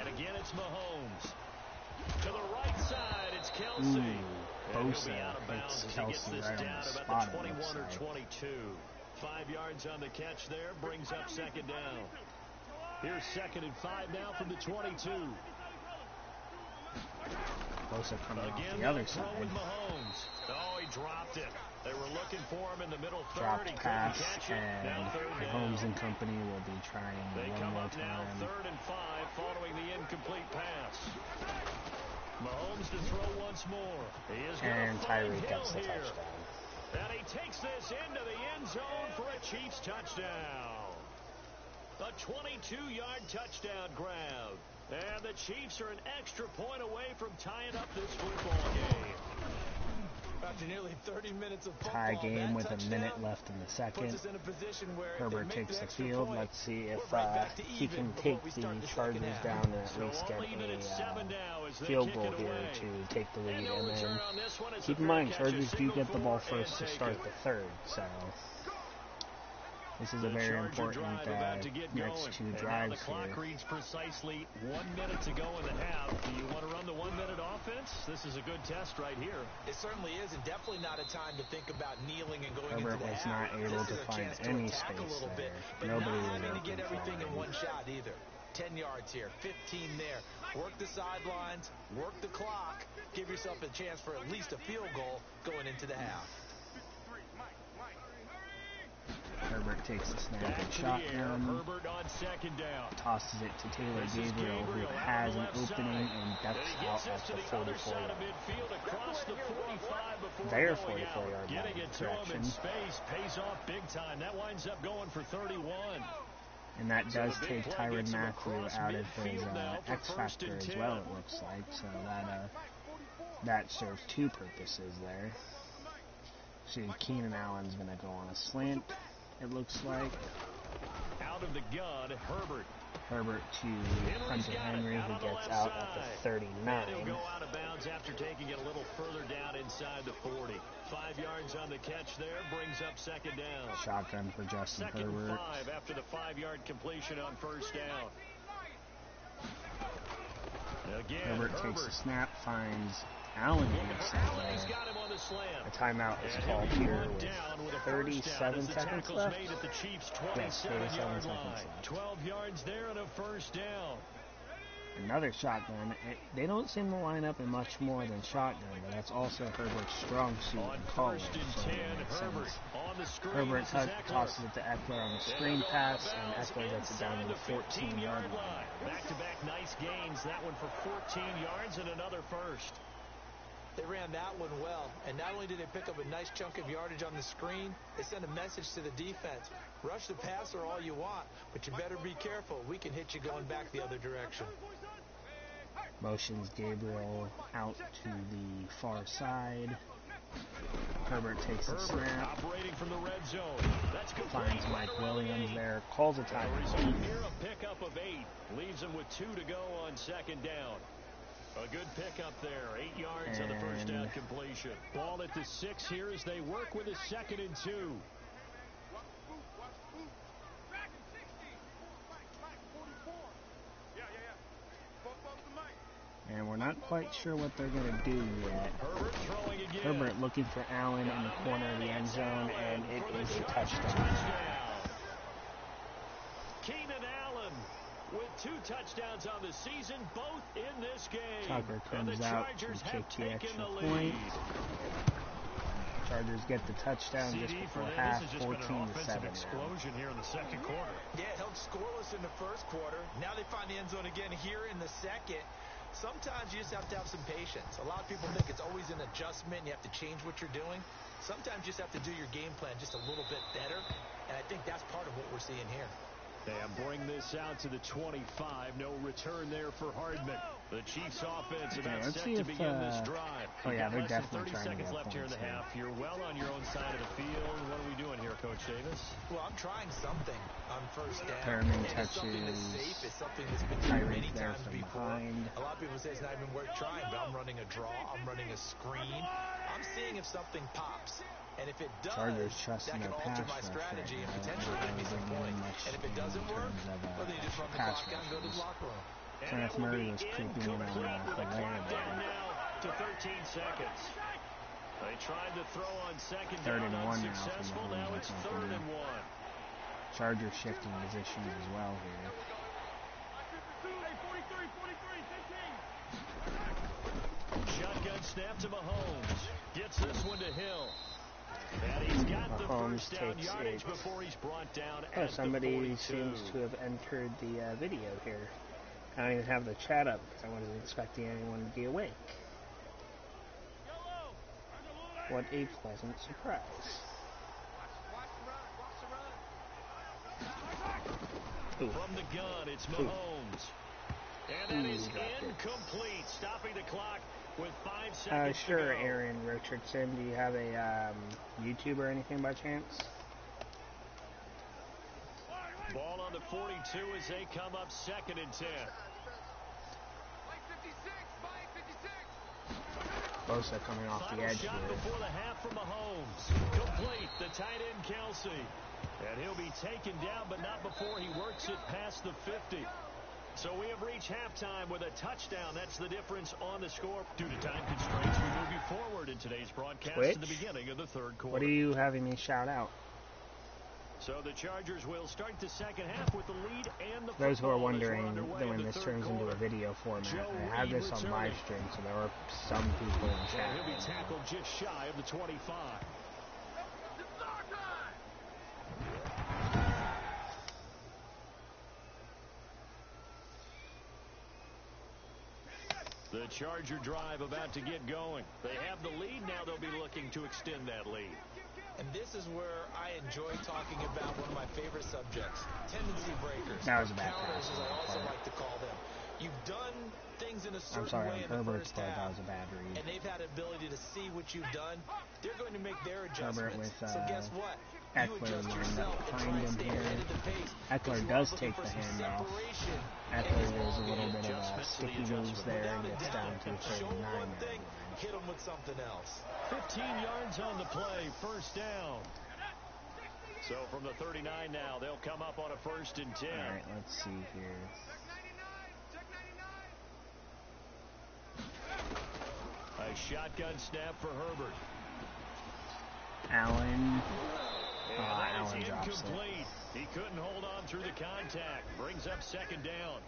Speaker 3: And again, it's Mahomes. To the right side, it's Kelsey.
Speaker 1: Bosa
Speaker 3: out of bounds
Speaker 1: hits
Speaker 3: as
Speaker 1: Kelsey
Speaker 3: he gets
Speaker 1: right
Speaker 3: this
Speaker 1: on
Speaker 3: down
Speaker 1: the
Speaker 3: about
Speaker 1: spot.
Speaker 3: the 21 or 22. 5 yards on the catch there, brings up 2nd down. Here's 2nd and 5 now from the 22.
Speaker 1: Bosa coming
Speaker 3: Again,
Speaker 1: off the other side.
Speaker 3: With Mahomes. Oh, he dropped it. They were looking for him in the middle third.
Speaker 1: Dropped pass, and Mahomes and company will be trying one more time.
Speaker 3: Now 3rd and 5 following the incomplete pass. Mahomes to throw once more. He is
Speaker 1: and Tyreek gets the
Speaker 3: here.
Speaker 1: touchdown.
Speaker 3: And he takes this into the end zone for a Chiefs touchdown. A 22-yard touchdown grab. And the Chiefs are an extra point away from tying up this football game.
Speaker 4: After nearly 30 minutes of football,
Speaker 1: tie game with a minute left in the second. Herbert takes the field. Let's see if he can take the Chargers down and at least get a field goal here to take the lead. And then keep in mind, Chargers do get the ball first to start the third, so this is a very important next 2 drives here.
Speaker 3: The clock reads precisely 1 minute to go in the half. Do you want to run the 1-minute offense? This is a good test right here.
Speaker 4: It certainly is, and definitely not a time to think about kneeling and going
Speaker 1: Herbert
Speaker 4: into the
Speaker 1: was
Speaker 4: half.
Speaker 1: not able to find any space there. Nobody was
Speaker 4: able to get
Speaker 1: open
Speaker 4: everything
Speaker 1: for
Speaker 4: in one shot either. 10 yards here, 15 there. Work the sidelines, work the clock, give yourself a chance for at least a field goal going into the half.
Speaker 1: Herbert takes the snap and shotgun.
Speaker 3: Herbert on 2nd down.
Speaker 1: Tosses it to Taylor Gabriel, who has an opening and ducks out at the 44-yard. Their 44-yard
Speaker 3: Getting it to him in space pays off big time. That winds up going for 31.
Speaker 1: And that does take Tyrann Mathieu out of his X Factor as well, it looks like. So that serves 2 purposes there. So Keenan Allen's going to go on a slant, it looks like.
Speaker 3: Out of the gun,
Speaker 1: Herbert to Hunter Henry, who gets out at the 39.
Speaker 3: He'll go out of bounds after taking it a little further down inside the 40. 5 yards on the catch there, brings up 2nd down.
Speaker 1: Shotgun for Justin Herbert.
Speaker 3: 2nd and 5 after the 5-yard completion on 1st down. Again,
Speaker 1: Herbert takes the snap, finds Allen a timeout is called here with 37 seconds left. Yes, 37 seconds left.
Speaker 3: 12 yards there and a 1st down.
Speaker 1: Another shotgun. They don't seem to line up in much more than shotgun, but that's also Herbert's strong suit in college. So it makes sense. Herbert tosses it to Eckler on the screen pass, and Eckler gets it down to the 14-yard line.
Speaker 3: Back-to-back nice gains. That one for 14 yards and another 1st.
Speaker 4: They ran that one well, and not only did they pick up a nice chunk of yardage on the screen, they sent a message to the defense. Rush the passer all you want, but you better be careful. We can hit you going back the other direction.
Speaker 1: Motions Gabriel out to the far side. Herbert takes the snap.
Speaker 3: Operating from the red zone.
Speaker 1: Finds Mike Williams there. Calls a timeout.
Speaker 3: Here a pickup of 8. Leaves him with 2 to go on 2nd down. A good pickup there. 8 yards on the first down completion. Ball at the 6 here as they work with a 2nd and 2.
Speaker 1: And we're not quite sure what they're going to do yet.
Speaker 3: Herbert throwing again.
Speaker 1: Herbert looking for Allen in the corner of the end zone, and it is a touchdown.
Speaker 3: Keenan Allen with 2 touchdowns on the season, both in this game.
Speaker 1: Tucker
Speaker 3: And the
Speaker 1: comes out
Speaker 3: Chargers
Speaker 1: to
Speaker 3: have
Speaker 1: kick the
Speaker 3: taken
Speaker 1: extra
Speaker 3: the
Speaker 1: point.
Speaker 3: lead.
Speaker 1: Chargers get the touchdown just before half, 14-7
Speaker 3: explosion here in the second quarter.
Speaker 4: Yeah, it held scoreless in the first quarter. Now they find the end zone again here in the second. Sometimes you just have to have some patience. A lot of people think it's always an adjustment. You have to change what you're doing. Sometimes you just have to do your game plan just a little bit better. And I think that's part of what we're seeing here.
Speaker 3: And bring this out to the 25. No return there for Hardman. The Chiefs offense about set to begin this drive.
Speaker 1: Oh yeah, they're
Speaker 3: less
Speaker 1: definitely
Speaker 3: than 30
Speaker 1: trying
Speaker 3: seconds
Speaker 1: to get
Speaker 3: left here in the half. You're well on your own side of the field. What are we doing here, Coach Davis?
Speaker 4: Well, I'm trying something on first down.
Speaker 1: Perriman
Speaker 4: It's something that's
Speaker 1: touches
Speaker 4: safe. It's something that's been done many
Speaker 1: there
Speaker 4: times
Speaker 1: from
Speaker 4: before.
Speaker 1: behind.
Speaker 4: A lot of people say it's not even worth trying, but I'm running a draw. I'm running a screen. I'm seeing if something pops. And if it does, that can alter my strategy and potentially give me some points. And if it doesn't work, well, then you just run the clock out and go to the locker room.
Speaker 1: Kenneth Murray was creeping in on Hilaire
Speaker 3: down now to 13 seconds. They tried to throw on second
Speaker 1: Third
Speaker 3: down,
Speaker 1: and 1 now for
Speaker 3: unsuccessful. Now
Speaker 1: Mahomes
Speaker 3: it's
Speaker 1: and
Speaker 3: 3rd
Speaker 1: company.
Speaker 3: and 1.
Speaker 1: Chargers shifting positions as well here.
Speaker 3: Shotgun snap to Mahomes. Gets this one to Hill. And he's got the
Speaker 1: Mahomes
Speaker 3: first down
Speaker 1: takes
Speaker 3: yardage
Speaker 1: it.
Speaker 3: before he's brought down
Speaker 1: Oh,
Speaker 3: at
Speaker 1: somebody
Speaker 3: the 42.
Speaker 1: seems to have entered the video here. I don't even have the chat up because I wasn't expecting anyone to be awake. What a pleasant surprise. Ooh.
Speaker 3: From the gun, it's Mahomes. And that is incomplete, stopping the clock with 5 seconds
Speaker 1: Sure,
Speaker 3: to go.
Speaker 1: Aaron Richardson. Do you have a YouTube or anything by chance?
Speaker 3: Ball on the 42 as they come up 2nd and 10.
Speaker 1: Bosa coming off the edge
Speaker 3: shot
Speaker 1: here.
Speaker 3: before the half from Mahomes. Complete, the tight end Kelsey. And he'll be taken down, but not before he works it past the 50. So we have reached halftime with a touchdown. That's the difference on the score. Due to time constraints, we move you forward in today's broadcast to the beginning of the 3rd quarter.
Speaker 1: What are you having me shout out?
Speaker 3: So the Chargers will start the second half with the lead and the football.
Speaker 1: Those who are wondering when this
Speaker 3: third
Speaker 1: turns into a video format, I have this on live stream, so there are some people in chat.
Speaker 3: He'll be tackled just shy of the 25. The Charger drive about to get going. They have the lead. Now they'll be looking to extend that lead.
Speaker 4: And this is where I enjoy talking about one of my favorite subjects, tendency breakers.
Speaker 1: That was a bad
Speaker 4: counters,
Speaker 1: pass.
Speaker 4: as I also like to call them. You've done things in a certain way in the
Speaker 1: Herbert's
Speaker 4: first half,
Speaker 1: that was a bad read.
Speaker 4: and they've had the ability to see what you've done. They're going to make their adjustments.
Speaker 1: With,
Speaker 4: so guess what? You
Speaker 1: Eckler
Speaker 4: adjust
Speaker 1: lined
Speaker 4: yourself
Speaker 1: up
Speaker 4: and
Speaker 1: behind
Speaker 4: try and
Speaker 1: him
Speaker 4: stay
Speaker 1: here.
Speaker 4: ahead of the pace.
Speaker 1: Eckler does take the handoff. Eckler does a little bit of sticky moves there and gets down to 39.
Speaker 4: Hit them with something else.
Speaker 3: 15 yards on the play, first down. So from the 39 now, they'll come up on a 1st and 10.
Speaker 1: All right, let's see here.
Speaker 3: A shotgun snap for Herbert.
Speaker 1: Allen.
Speaker 3: Allen
Speaker 1: drops it.
Speaker 3: incomplete. He couldn't hold on through the contact. Brings up 2nd down.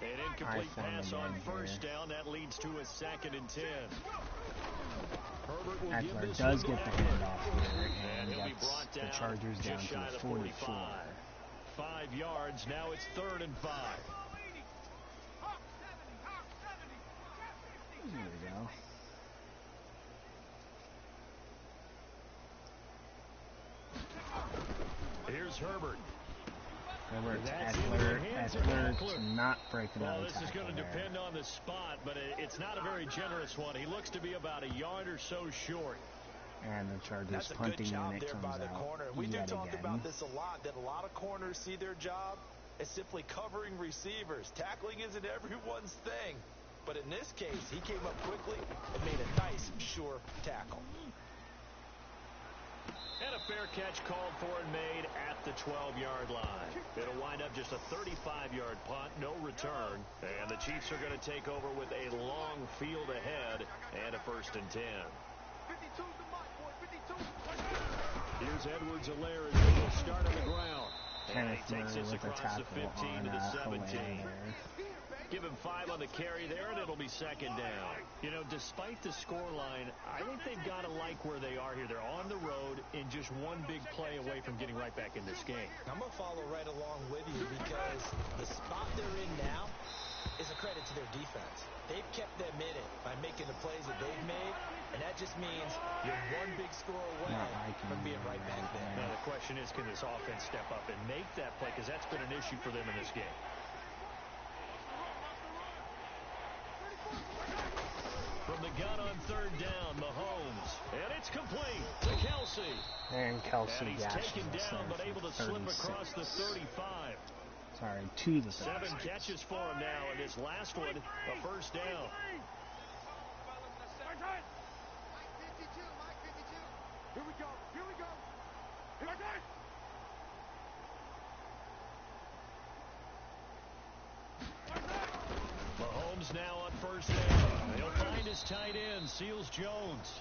Speaker 3: An incomplete pass on 1st down. That leads to a 2nd and 10. Herbert will
Speaker 1: Eckler
Speaker 3: give this
Speaker 1: does
Speaker 3: one
Speaker 1: get
Speaker 3: to
Speaker 1: the
Speaker 3: Eckler.
Speaker 1: handoff here
Speaker 3: And he'll be
Speaker 1: gets
Speaker 3: brought
Speaker 1: the
Speaker 3: down
Speaker 1: Chargers down
Speaker 3: just shy
Speaker 1: to
Speaker 3: of
Speaker 1: 44.
Speaker 3: 5 yards. Now it's 3rd and 5.
Speaker 1: There we go.
Speaker 3: Here's Herbert.
Speaker 1: Herbert to
Speaker 3: That's
Speaker 1: Eckler. Eckler
Speaker 3: Eckler.
Speaker 1: to not break another
Speaker 3: This is going to
Speaker 1: tackle there.
Speaker 3: depend on the spot, but it's not a very generous one. He looks to be about a yard or so short.
Speaker 1: And the Chargers
Speaker 4: That's a
Speaker 1: punting
Speaker 4: good job
Speaker 1: unit
Speaker 4: there
Speaker 1: comes
Speaker 4: by the
Speaker 1: out
Speaker 4: corner. We do
Speaker 1: yet
Speaker 4: talk
Speaker 1: again.
Speaker 4: about this a lot, that a lot of corners see their job as simply covering receivers. Tackling isn't everyone's thing. But in this case, he came up quickly and made a nice, sure tackle.
Speaker 3: And a fair catch called for and made at the 12-yard line. It'll wind up just a 35-yard punt, no return. And the Chiefs are going to take over with a long field ahead and a 1st and 10. Here's Edwards-Helaire as they will start on the ground. And he takes us across the 15 to the 17. Give him 5 on the carry there, and it'll be 2nd down. You know, despite the scoreline, I think they've got to like where they are here. They're on the road and just one big play away from getting right back in this game.
Speaker 4: I'm going to follow right along with you because the spot they're in now is a credit to their defense. They've kept them in it by making the plays that they've made, and that just means you're one big score away from being right back there.
Speaker 3: Now, the question is, can this offense step up and make that play? Because that's been an issue for them in this game. From the gun on 3rd down, Mahomes. And it's complete to Kelsey.
Speaker 1: And Kelsey
Speaker 3: and he's taken down, but able to slip across the 35.
Speaker 1: Sorry, to the
Speaker 3: 7
Speaker 1: 36.
Speaker 3: catches for him now, and his last one, a 1st down.
Speaker 5: Here we go. Here we go. Here we go.
Speaker 3: Mahomes now on 1st down. He'll find his tight end, Seals Jones.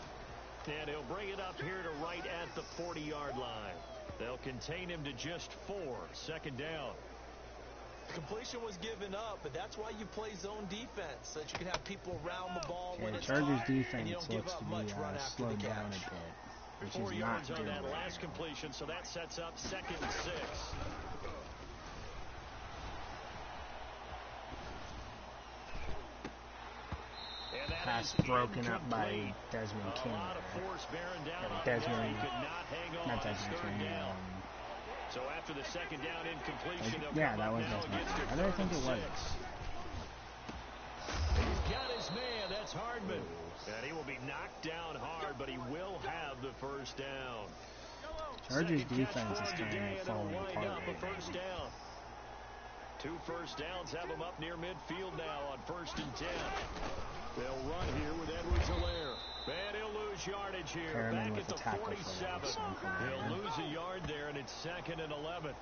Speaker 3: And he'll bring it up here to right at the 40-yard line. They'll contain him to just 4. 2nd down.
Speaker 4: Completion was given up, but that's why you play zone defense, so that you can have people around the ball when it's
Speaker 1: Chargers
Speaker 4: caught,
Speaker 1: defense
Speaker 4: and you don't give
Speaker 1: looks
Speaker 4: up
Speaker 1: to
Speaker 4: much
Speaker 1: be
Speaker 4: run after the
Speaker 1: slowed down
Speaker 4: catch.
Speaker 1: a bit, which
Speaker 3: 4
Speaker 1: is
Speaker 3: yards
Speaker 1: not
Speaker 3: on
Speaker 1: good
Speaker 3: that
Speaker 1: right
Speaker 3: last
Speaker 1: now.
Speaker 3: completion, so that sets up 2nd and 6.
Speaker 1: Pass broken up by Desmond King. Not Desmond King.
Speaker 3: So after the 2nd down incompletion,
Speaker 1: yeah, that was Desmond King. I don't think it was.
Speaker 3: He's got his man. That's Hardman. And he will be knocked down hard, but he will have the 1st down.
Speaker 1: Chargers defense is kind of falling apart right now.
Speaker 3: 1st down. 2 1st downs have them up near midfield now on 1st and 10. They'll run here with Edwards-Helaire. And he'll lose yardage here.
Speaker 1: Perriman
Speaker 3: Back at the 47. He'll lose a yard there, and it's 2nd and 11.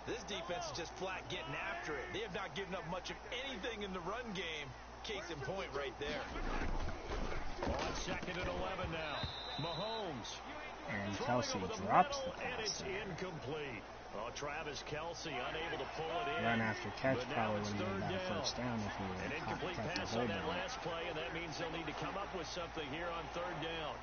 Speaker 4: This defense is just flat getting after it. They have not given up much of anything in the run game. Case in point right there.
Speaker 3: On 2nd and 11 now. Mahomes.
Speaker 1: And Kelsey drops the pass.
Speaker 3: And it's incomplete. Oh, Travis Kelsey unable to pull it in.
Speaker 1: Run after catch probably
Speaker 3: would
Speaker 1: would have got a 1st down if he would
Speaker 3: An
Speaker 1: have
Speaker 3: incomplete
Speaker 1: kept
Speaker 3: pass
Speaker 1: the
Speaker 3: on
Speaker 1: hold
Speaker 3: that
Speaker 1: on.
Speaker 3: last play, and that means they'll need to come up with something here on 3rd down.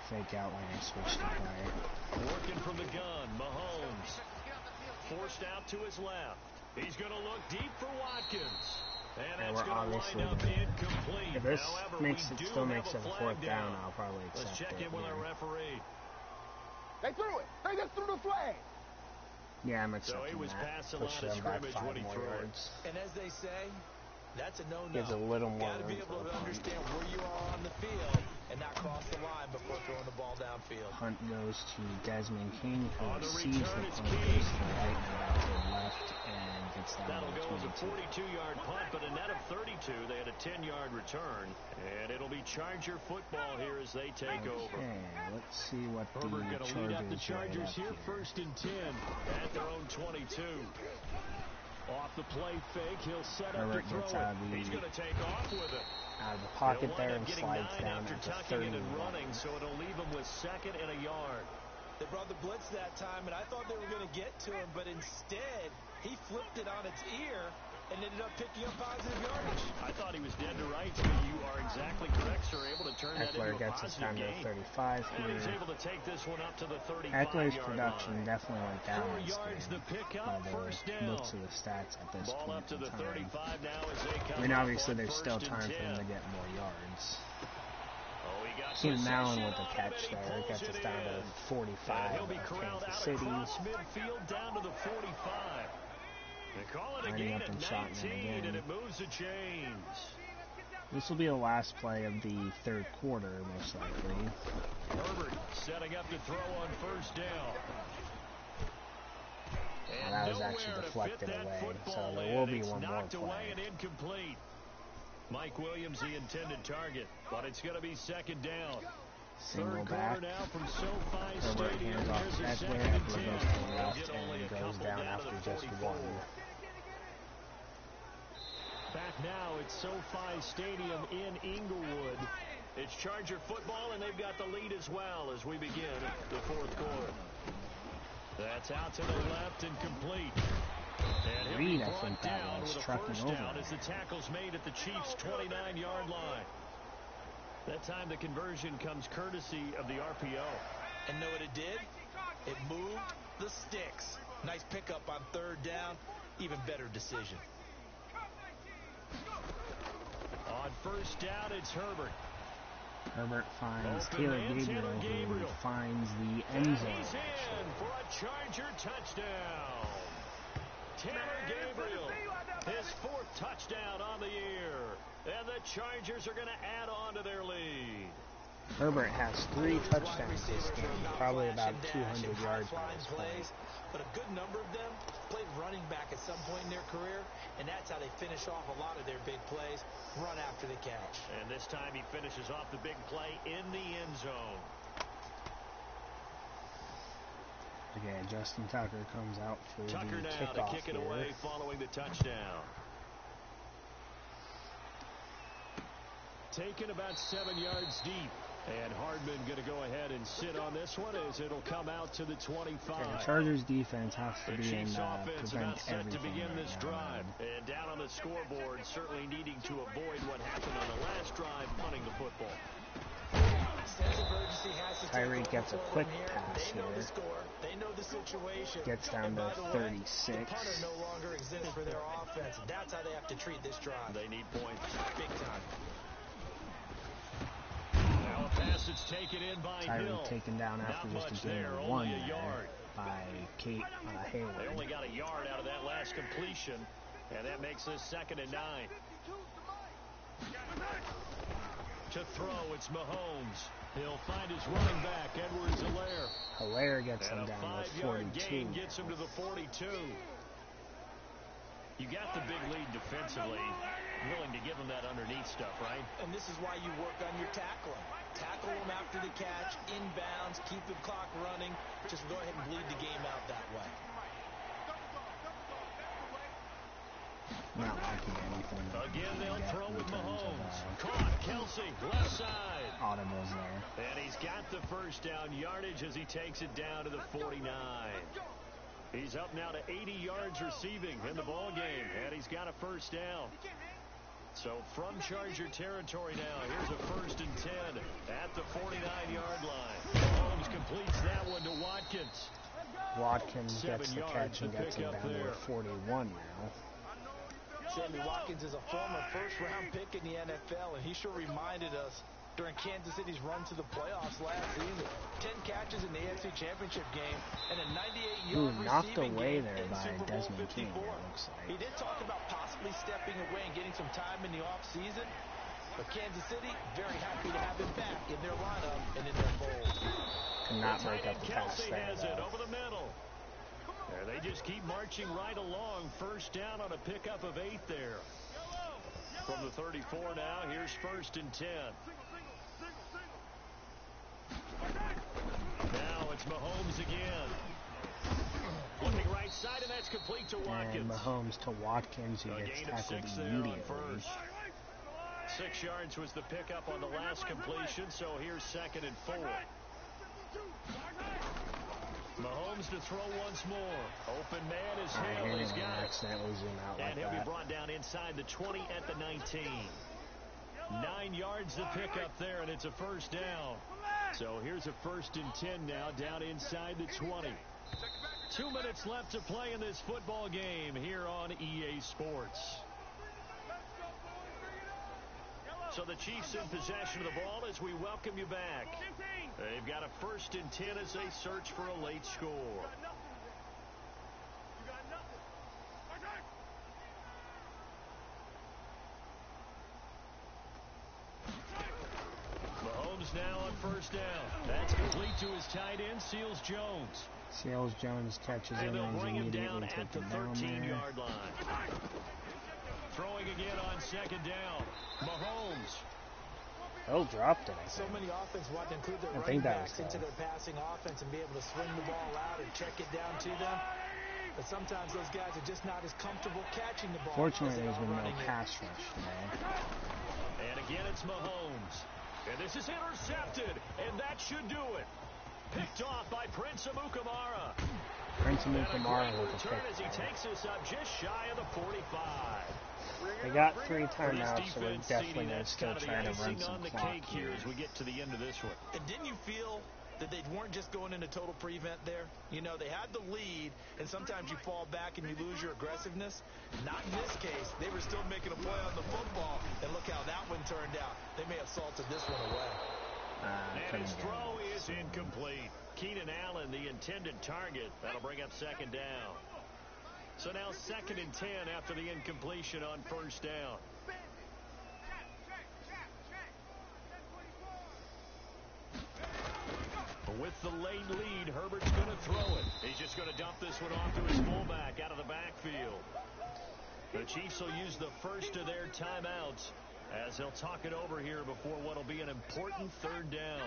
Speaker 1: Fake out when they switched to play.
Speaker 3: Working from the gun, Mahomes. Forced out to his left. He's going to look deep for Watkins. And that's going to wind up incomplete.
Speaker 1: If this
Speaker 3: However,
Speaker 1: still makes it a 4th down, I'll probably accept
Speaker 3: Let's check in with our referee.
Speaker 5: They threw it. They just threw the flag.
Speaker 1: Yeah, I'm accepting
Speaker 3: So he was
Speaker 1: that.
Speaker 3: past the
Speaker 1: Push
Speaker 3: line of
Speaker 1: them back
Speaker 3: scrimmage
Speaker 1: 5
Speaker 3: when he
Speaker 1: more
Speaker 3: threw it.
Speaker 1: yards.
Speaker 4: And as they say, that's a no-no.
Speaker 1: Gives a little more
Speaker 4: Got to be
Speaker 1: room
Speaker 4: able
Speaker 1: for
Speaker 4: to
Speaker 1: a punt.
Speaker 4: understand where you are on the field and not cross the line before throwing the ball downfield.
Speaker 1: Punt goes to Desmond King, who
Speaker 3: On the
Speaker 1: receives
Speaker 3: return,
Speaker 1: the
Speaker 3: it's
Speaker 1: punt,
Speaker 3: King.
Speaker 1: goes to the right and back to the left, and gets down
Speaker 3: That'll
Speaker 1: to
Speaker 3: go as a
Speaker 1: 22.
Speaker 3: 42-yard punt, but a net of 32. They had a 10-yard return, and it'll be Charger football here as they take over.
Speaker 1: Okay, let's see what
Speaker 3: Herbert
Speaker 1: the
Speaker 3: going to lead up the Chargers
Speaker 1: here.
Speaker 3: 1st and 10 at their own 22. Off the play fake, he'll set up
Speaker 1: Herbert
Speaker 3: to throw
Speaker 1: gets
Speaker 3: it.
Speaker 1: out of the-
Speaker 3: He's going to take off with it.
Speaker 1: Out of the pocket
Speaker 3: He'll
Speaker 1: there
Speaker 3: wind
Speaker 1: and
Speaker 3: up getting
Speaker 1: slides
Speaker 3: 9
Speaker 1: down
Speaker 3: after
Speaker 1: at the
Speaker 3: tucking it
Speaker 1: 31.
Speaker 3: and running, so it'll leave him with 2nd and a yard.
Speaker 4: They brought the blitz that time, and I thought they were going to get to him, but instead, he flipped it on its ear and ended up picking up positive yardage.
Speaker 3: I thought he was dead to rights, but you are exactly correct, sir. Able to turn that
Speaker 1: Eckler
Speaker 3: into a
Speaker 1: gets us
Speaker 3: positive
Speaker 1: down to
Speaker 3: gain.
Speaker 1: 35
Speaker 3: And he's
Speaker 1: here.
Speaker 3: able to take this one up to the 35-yard
Speaker 1: Eckler's
Speaker 3: line.
Speaker 1: production definitely went down
Speaker 3: 4
Speaker 1: this
Speaker 3: yards
Speaker 1: game
Speaker 3: the pickup,
Speaker 1: by the
Speaker 3: 1st down.
Speaker 1: looks of the stats at this
Speaker 3: Ball
Speaker 1: point
Speaker 3: up to
Speaker 1: in
Speaker 3: the
Speaker 1: time.
Speaker 3: 35 now as they come
Speaker 1: I mean,
Speaker 3: up
Speaker 1: obviously
Speaker 3: on
Speaker 1: there's still
Speaker 3: 1st
Speaker 1: time
Speaker 3: and
Speaker 1: for them
Speaker 3: 10.
Speaker 1: to get more yards.
Speaker 3: Oh, he got
Speaker 1: Keenan Allen with
Speaker 3: possession
Speaker 1: the
Speaker 3: on
Speaker 1: catch
Speaker 3: him, and he
Speaker 1: there
Speaker 3: pulls
Speaker 1: gets
Speaker 3: it
Speaker 1: us down to
Speaker 3: in.
Speaker 1: 45
Speaker 3: And he'll be
Speaker 1: of
Speaker 3: corralled
Speaker 1: Kansas
Speaker 3: out
Speaker 1: City.
Speaker 3: across midfield down to the 45. They call it a
Speaker 1: Lining
Speaker 3: gain
Speaker 1: up in
Speaker 3: of
Speaker 1: shotgun
Speaker 3: 19,
Speaker 1: again.
Speaker 3: and it moves the chains.
Speaker 1: This will be the last play of the 3rd quarter, most likely.
Speaker 3: Herbert setting up to throw on 1st down.
Speaker 1: Well, that was actually deflected away, so there will be one more play.
Speaker 3: And incomplete. Mike Williams, the intended target, but it's going to be second down.
Speaker 1: Single back.
Speaker 3: Now from SoFi
Speaker 1: Herbert
Speaker 3: Stadium.
Speaker 1: hands off to Eckler. Eckler goes to the left and goes down after just one.
Speaker 3: Back now at SoFi Stadium in Inglewood. It's Charger football, and they've got the lead as well as we begin the fourth quarter. That's out to the left and complete. And
Speaker 1: Reed, I think that was trucking over
Speaker 3: down as the tackle's made at the Chiefs' 29-yard line. That time the conversion comes courtesy of the RPO.
Speaker 4: And know what it did? It moved the sticks. Nice pickup on third down. Even better decision.
Speaker 3: On first down, it's Herbert.
Speaker 1: Herbert finds Taylor Gabriel, who finds the end zone.
Speaker 3: He's in for a Charger touchdown. Taylor Gabriel, his fourth touchdown on the year. And the Chargers are going to add on to their lead.
Speaker 1: Herbert has 3 touchdowns this game, probably about 200 yards by this point.
Speaker 4: But a good number of them played running back at some point in their career, and that's how they finish off a lot of their big plays, run after the catch.
Speaker 3: And this time he finishes off the big play in the end zone.
Speaker 1: Okay, Justin Tucker comes out for
Speaker 3: Tucker
Speaker 1: the
Speaker 3: now
Speaker 1: kickoff
Speaker 3: to kick it
Speaker 1: here.
Speaker 3: away following the touchdown. Taken about 7 yards deep. And Hardman going to go ahead and sit on this one as it'll come out to the 25.
Speaker 1: Yeah, the Chargers defense has to
Speaker 3: The
Speaker 1: be in
Speaker 3: Chiefs offense
Speaker 1: prevent
Speaker 3: about set to
Speaker 1: everything
Speaker 3: begin
Speaker 1: right
Speaker 3: this
Speaker 1: now.
Speaker 3: drive. And down on the scoreboard, certainly needing to avoid what happened on the last drive, punting the football.
Speaker 1: Tyreek gets a quick pass
Speaker 4: They know
Speaker 1: here.
Speaker 4: the score. They know the situation.
Speaker 1: Gets down to 36.
Speaker 4: The punter no longer exists for their offense. That's how they have to treat this drive.
Speaker 3: They need points.
Speaker 4: Big time.
Speaker 3: Now a pass that's taken in by Hill.
Speaker 1: Tyreek taken down after
Speaker 3: Not
Speaker 1: just a
Speaker 3: much
Speaker 1: gain
Speaker 3: there,
Speaker 1: of
Speaker 3: only
Speaker 1: 1
Speaker 3: a yard.
Speaker 1: by Kate Hayward.
Speaker 3: They only got a yard out of that last completion, and that makes this 2nd and 9. To throw, it's Mahomes. He'll find his running back, Edwards-Helaire.
Speaker 1: Helaire gets him
Speaker 3: And a
Speaker 1: down to
Speaker 3: 5-yard
Speaker 1: 42.
Speaker 3: gain gets him to the 42. You got the big lead defensively. Willing to give him that underneath stuff, right?
Speaker 4: And this is why you work on your tackling. Tackle them after the catch, inbounds, keep the clock running. Just go ahead and bleed the game out that way.
Speaker 1: Not liking anything.
Speaker 3: Again, they'll throw with Mahomes. Caught, Kelsey, left side.
Speaker 1: Audibles there.
Speaker 3: And he's got the first down yardage as he takes it down to the 49. He's up now to 80 yards receiving in the ball game, and he's got a first down. So from Charger territory now, here's a 1st and 10 at the 49-yard line. Mahomes completes that one to Watkins.
Speaker 1: Watkins gets the catch and
Speaker 3: the
Speaker 1: gets him
Speaker 3: pickup
Speaker 1: down
Speaker 3: there.
Speaker 1: to 41 now.
Speaker 4: Sammy Watkins is a former first-round pick in the NFL, and he sure reminded us during Kansas City's run to the playoffs last season. 10 catches in the AFC Championship game and a 98-yard
Speaker 1: knocked
Speaker 4: receiving
Speaker 1: away
Speaker 4: game
Speaker 1: there
Speaker 4: in
Speaker 1: by
Speaker 4: Super Bowl
Speaker 1: Desmond
Speaker 4: 54.
Speaker 1: King, it looks like.
Speaker 4: He did talk about possibly stepping away and getting some time in the offseason, but Kansas City very happy to have him back in their lineup and in their fold.
Speaker 1: Cannot break up the pass
Speaker 3: Kelsey
Speaker 1: there,
Speaker 3: has it
Speaker 1: though.
Speaker 3: over the middle. There, they just keep marching right along. First down on a pickup of 8 there. From the 34 now, here's 1st and 10. Now it's Mahomes again. Looking right side, and that's complete to Watkins.
Speaker 1: And Mahomes to Watkins, who
Speaker 3: A
Speaker 1: gets
Speaker 3: gain of 6
Speaker 1: tackled
Speaker 3: there on
Speaker 1: immediately.
Speaker 3: first. 6 yards was the pickup on the last completion, so here's 2nd and 4. Mahomes to throw once more. Open man is Hill. He's got it.
Speaker 1: Accidentally zoom out like
Speaker 3: And he'll
Speaker 1: that.
Speaker 3: be brought down inside the 20 at the 19. 9 yards to pick up there, and it's a first down. So here's a 1st and 10 now, down inside the 20. 2 minutes left to play in this football game here on EA Sports. So the Chiefs in possession of the ball as we welcome you back. They've got a 1st and 10 as they search for a late score. Mahomes now on first down. That's complete to his tight end, Seals Jones.
Speaker 1: Seals Jones catches him and he's immediately taken down there.
Speaker 3: 13-yard line. Throwing again on second down. Mahomes.
Speaker 1: Oh, dropped it, I think.
Speaker 4: So many offenses want to include their
Speaker 1: I
Speaker 4: running
Speaker 1: think that
Speaker 4: backs
Speaker 1: was
Speaker 4: into their passing offense and be able to swing the ball out and check it down to them. But sometimes those guys are just not as comfortable catching the ball.
Speaker 1: Fortunately, there's been no pass rush today.
Speaker 3: And again, it's Mahomes. And this is intercepted. And that should do it. Picked off by Prince Amukamara.
Speaker 1: Prince Amukamara with a
Speaker 3: return
Speaker 1: pick
Speaker 3: as he
Speaker 1: there.
Speaker 3: takes us up just shy of the 45.
Speaker 1: They got 3 timeouts, so we're definitely going to still try to run some clock here.
Speaker 3: As we get to the end of this one.
Speaker 4: And didn't you feel that they weren't just going into total prevent there? You know, they had the lead, and sometimes you fall back and you lose your aggressiveness. Not in this case. They were still making a play on the football, and look how that one turned out. They may have salted this one away.
Speaker 3: And his throw is incomplete. Keenan Allen, the intended target. That'll bring up second down. So now 2nd and 10 after the incompletion on first down. With the late lead, Herbert's going to throw it. He's just going to dump this one off to his fullback out of the backfield. The Chiefs will use the first of their timeouts as they'll talk it over here before what will be an important 3rd down.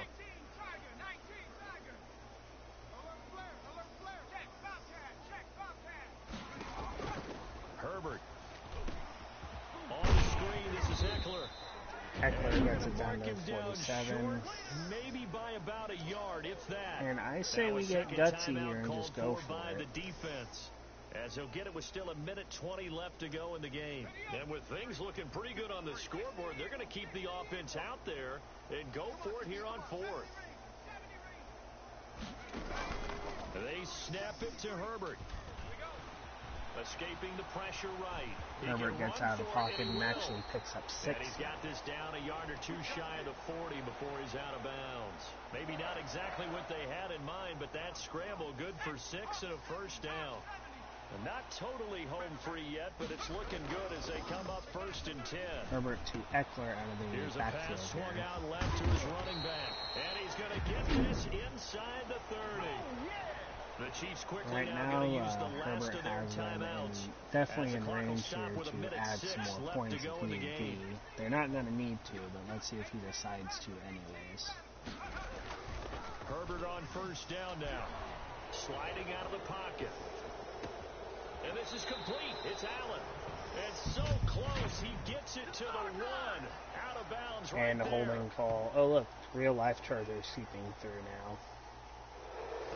Speaker 3: Herbert. On the screen, this is Eckler.
Speaker 1: Eckler gets it down to 47.
Speaker 3: Maybe by about a yard, if that.
Speaker 1: And I say we get gutsy here and just go for
Speaker 3: by
Speaker 1: it.
Speaker 3: the defense. As he'll get it with still 1:20 left to go in the game. And with things looking pretty good on the scoreboard, they're going to keep the offense out there and go for it here on 4th. They snap it to Herbert. Escaping the pressure right.
Speaker 1: Herbert gets out of the pocket and actually picks up 6.
Speaker 3: And he's got this down a yard or 2 shy of the 40 before he's out of bounds. Maybe not exactly what they had in mind, but that scramble good for 6 and a first down. Not totally home free yet, but it's looking good as they come up 1st and 10.
Speaker 1: Herbert to Eckler out of the
Speaker 3: Here's
Speaker 1: backfield.
Speaker 3: A pass swung out left to his running back. And he's going to get this inside the 30. The Chiefs quickly
Speaker 1: Right
Speaker 3: now
Speaker 1: now,
Speaker 3: going to use the last
Speaker 1: Herbert
Speaker 3: of their
Speaker 1: has them
Speaker 3: timeouts.
Speaker 1: definitely
Speaker 3: As the
Speaker 1: in
Speaker 3: clock will
Speaker 1: range
Speaker 3: stop
Speaker 1: here
Speaker 3: with
Speaker 1: to add some
Speaker 3: 1:06
Speaker 1: more
Speaker 3: left
Speaker 1: points
Speaker 3: to go
Speaker 1: if
Speaker 3: in the
Speaker 1: need be.
Speaker 3: game.
Speaker 1: They're not going to need to, but let's see if he decides to anyways.
Speaker 3: Herbert on first down now. Sliding out of the pocket. And this is complete. It's Allen. And so close. He gets it to the 1. Out of bounds right
Speaker 1: And a
Speaker 3: there.
Speaker 1: holding call. Oh, look. Real-life Chargers seeping through now.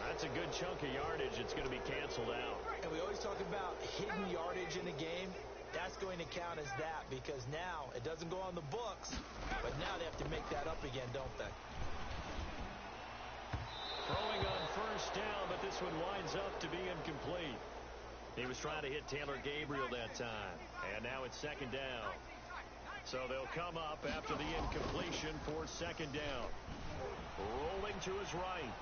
Speaker 3: That's a good chunk of yardage. It's going to be canceled out.
Speaker 4: And we always talk about hidden yardage in a game. That's going to count as that because now it doesn't go on the books, but now they have to make that up again, don't they?
Speaker 3: Throwing on first down, but this one winds up to be incomplete. He was trying to hit Taylor Gabriel that time. And now it's 2nd down. So they'll come up after the incompletion for 2nd down. Rolling to his right.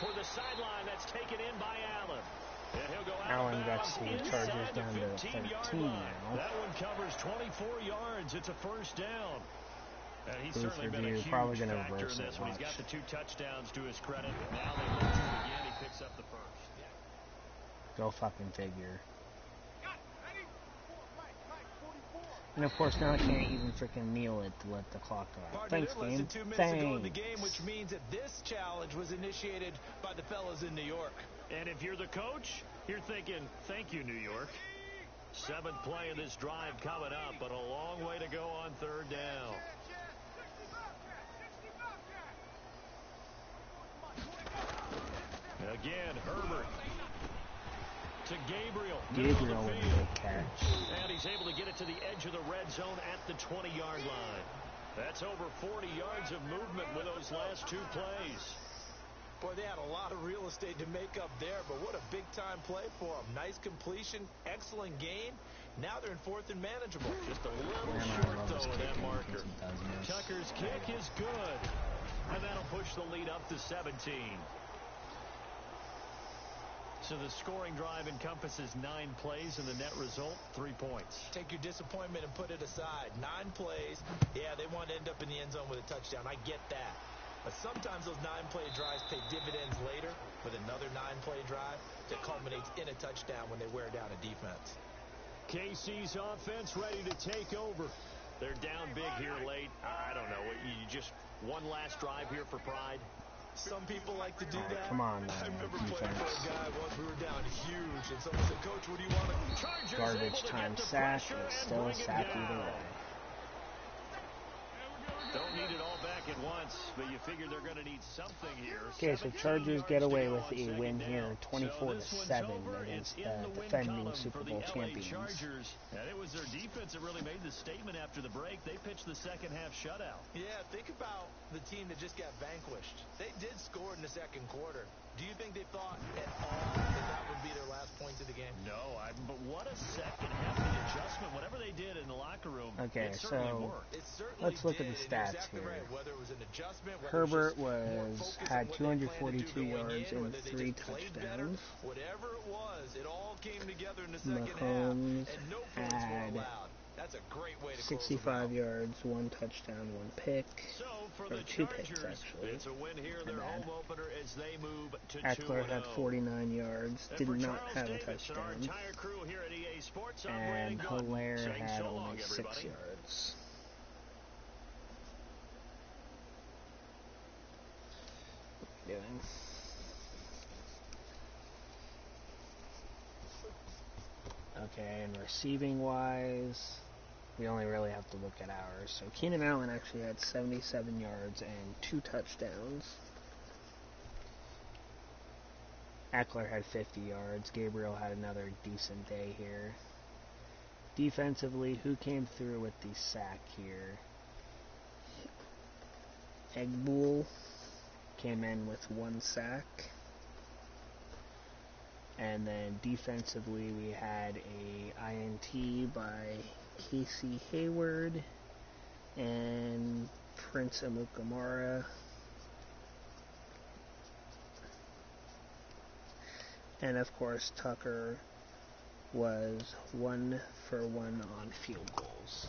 Speaker 3: For the sideline, that's taken in by Allen. And he'll go out
Speaker 1: Allen gets the Chargers down to 13 now.
Speaker 3: That one covers 24 yards. It's a first down. And he's
Speaker 1: Booth
Speaker 3: certainly been a
Speaker 1: review,
Speaker 3: huge
Speaker 1: probably gonna
Speaker 3: factor in
Speaker 1: reverse
Speaker 3: this
Speaker 1: it,
Speaker 3: one. He's
Speaker 1: watch.
Speaker 3: got the 2 touchdowns to his credit. Now they lose him again. He picks up the first.
Speaker 1: Go fucking figure. And of course now I can't even freaking kneel it to let the clock go out. Thanks,
Speaker 4: Less
Speaker 1: game.
Speaker 4: than 2 minutes
Speaker 1: Thanks.
Speaker 4: ago in the game, which means that this challenge was initiated by the fellas in New York.
Speaker 3: And if you're the coach, you're thinking, thank you, New York. 7th play of this drive coming up, but a long way to go on 3rd down. Again, Herbert to Gabriel.
Speaker 1: Gabriel with a big catch.
Speaker 3: And he's able to get it to the edge of the red zone at the 20-yard line. That's over 40 yards of movement with those last 2 plays.
Speaker 4: Boy, they had a lot of real estate to make up there, but what a big-time play for them. Nice completion, excellent gain. Now they're in 4th and manageable.
Speaker 3: Just a little short, though, with that marker. Tucker's kick is good. And that'll push the lead up to 17. So the scoring drive encompasses 9 plays, and the net result, 3 points.
Speaker 4: Take your disappointment and put it aside. 9 plays. Yeah, they want to end up in the end zone with a touchdown. I get that. But sometimes those 9-play drives pay dividends later with another 9-play drive that culminates in a touchdown when they wear down a defense.
Speaker 3: KC's offense ready to take over. They're down big here late. I don't know. You just one last drive here for pride.
Speaker 4: Some people like to do that.
Speaker 1: Come on,
Speaker 4: I remember
Speaker 1: defense.
Speaker 4: playing for a guy once we were down huge, and someone said, "Coach, what do you want to?"
Speaker 3: Chargers
Speaker 1: Garbage time sack is still a sack either way.
Speaker 3: Don't need it all back at once, but you figure they're going to need something here.
Speaker 1: Okay, so Chargers get away with a win here, 24-7 against the defending Super Bowl champions.
Speaker 3: Chargers, and it was their defense that really made the statement after the break. They pitched the second half shutout.
Speaker 4: Yeah, think about the team that just got vanquished. They did score in the second quarter. Do you think they thought at all that would be their last points of the game?
Speaker 3: No, but what a second half of the adjustment. Whatever they did in the locker room,
Speaker 1: okay,
Speaker 3: it certainly worked.
Speaker 1: Let's look at the stats
Speaker 4: exactly
Speaker 1: here.
Speaker 4: right. Whether it was an adjustment,
Speaker 1: Herbert had 242 yards and 3 touchdowns.
Speaker 4: Whatever it was, it all came together in the second
Speaker 1: Mahomes
Speaker 4: half, and no points
Speaker 1: had
Speaker 4: were allowed. That's a great way to
Speaker 1: 65 yards, 1 touchdown, 1 pick.
Speaker 3: So for
Speaker 1: or
Speaker 3: the
Speaker 1: 2
Speaker 3: Chargers,
Speaker 1: picks, actually.
Speaker 3: it's a win here, their home opener, as they move to 2-0.
Speaker 1: Eckler had 49 yards, did not have a touchdown.
Speaker 3: Our entire crew here at EA Sports,
Speaker 1: and Hilaire had
Speaker 3: so
Speaker 1: only
Speaker 3: long,
Speaker 1: 6
Speaker 3: everybody.
Speaker 1: yards. What are you doing? Okay, and receiving wise, we only really have to look at ours. So Keenan Allen actually had 77 yards and 2 touchdowns. Eckler had 50 yards. Gabriel had another decent day here. Defensively, who came through with the sack here? Egbull came in with 1 sack. And then defensively, we had a INT by Casey Hayward and Prince Amukamara. And of course, Tucker was 1 for 1 on field goals.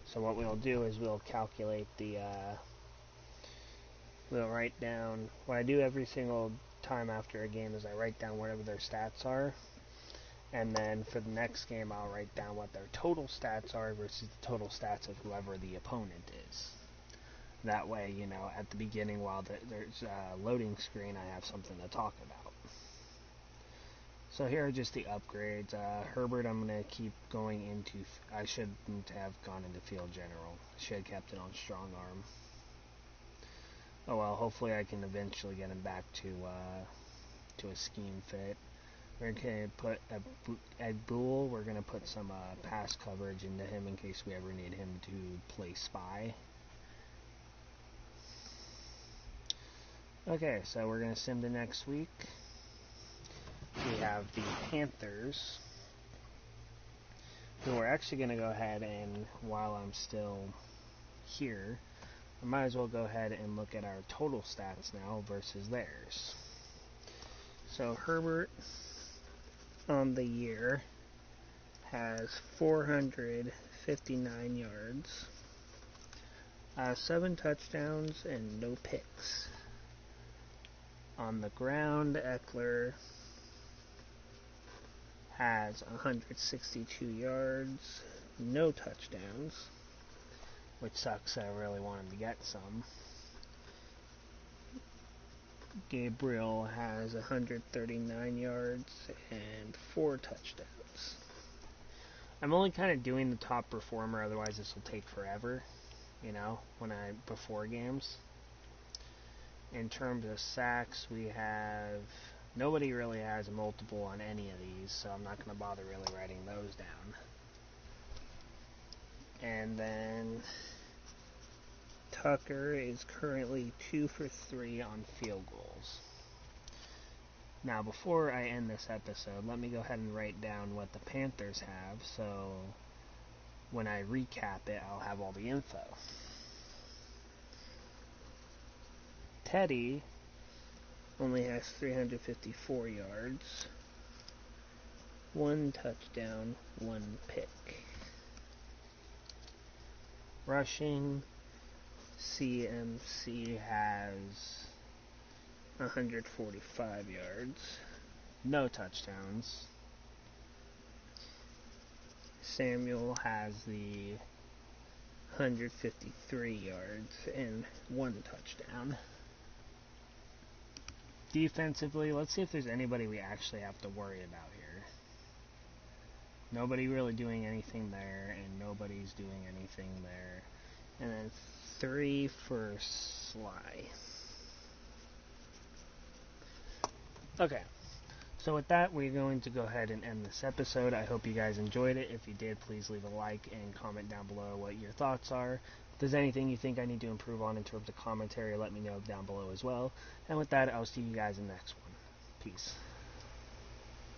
Speaker 1: So what we'll do is we'll calculate we'll write down, what I do every single time after a game is I write down whatever their stats are, and then for the next game I'll write down what their total stats are versus the total stats of whoever the opponent is. That way, you know, at the beginning while there's a loading screen, I have something to talk about. So here are just the upgrades. Herbert, I'm going to keep going into... I shouldn't have gone into field general. Should have kept it on strong arm. Oh well, hopefully I can eventually get him back to a scheme fit. We're going to put Egbull. We're going to put some pass coverage into him in case we ever need him to play spy. Okay, so we're going to sim to next week. We have the Panthers, who we're actually going to go ahead and, while I'm still here, I might as well go ahead and look at our total stats now versus theirs. So Herbert on the year has 459 yards, 7 touchdowns, and no picks. On the ground, Eckler has 162 yards, no touchdowns, which sucks. I really want him to get some. Gabriel has 139 yards and 4 touchdowns. I'm only kind of doing the top performer, otherwise this will take forever, you know, before games. In terms of sacks, we have... Nobody really has a multiple on any of these, so I'm not going to bother really writing those down. And then Tucker is currently 2 for 3 on field goals. Now, before I end this episode, let me go ahead and write down what the Panthers have. So, when I recap it, I'll have all the info. Teddy only has 354 yards, 1 touchdown, 1 pick. Rushing, CMC has 145 yards, no touchdowns. Samuel has the 153 yards and 1 touchdown. Defensively, let's see if there's anybody we actually have to worry about here. Nobody really doing anything there, and nobody's doing anything there. And then 3 for Sly. Okay, so with that, we're going to go ahead and end this episode. I hope you guys enjoyed it. If you did, please leave a like and comment down below what your thoughts are. If there's anything you think I need to improve on in terms of commentary, let me know down below as well. And with that, I'll see you guys in the next one. Peace.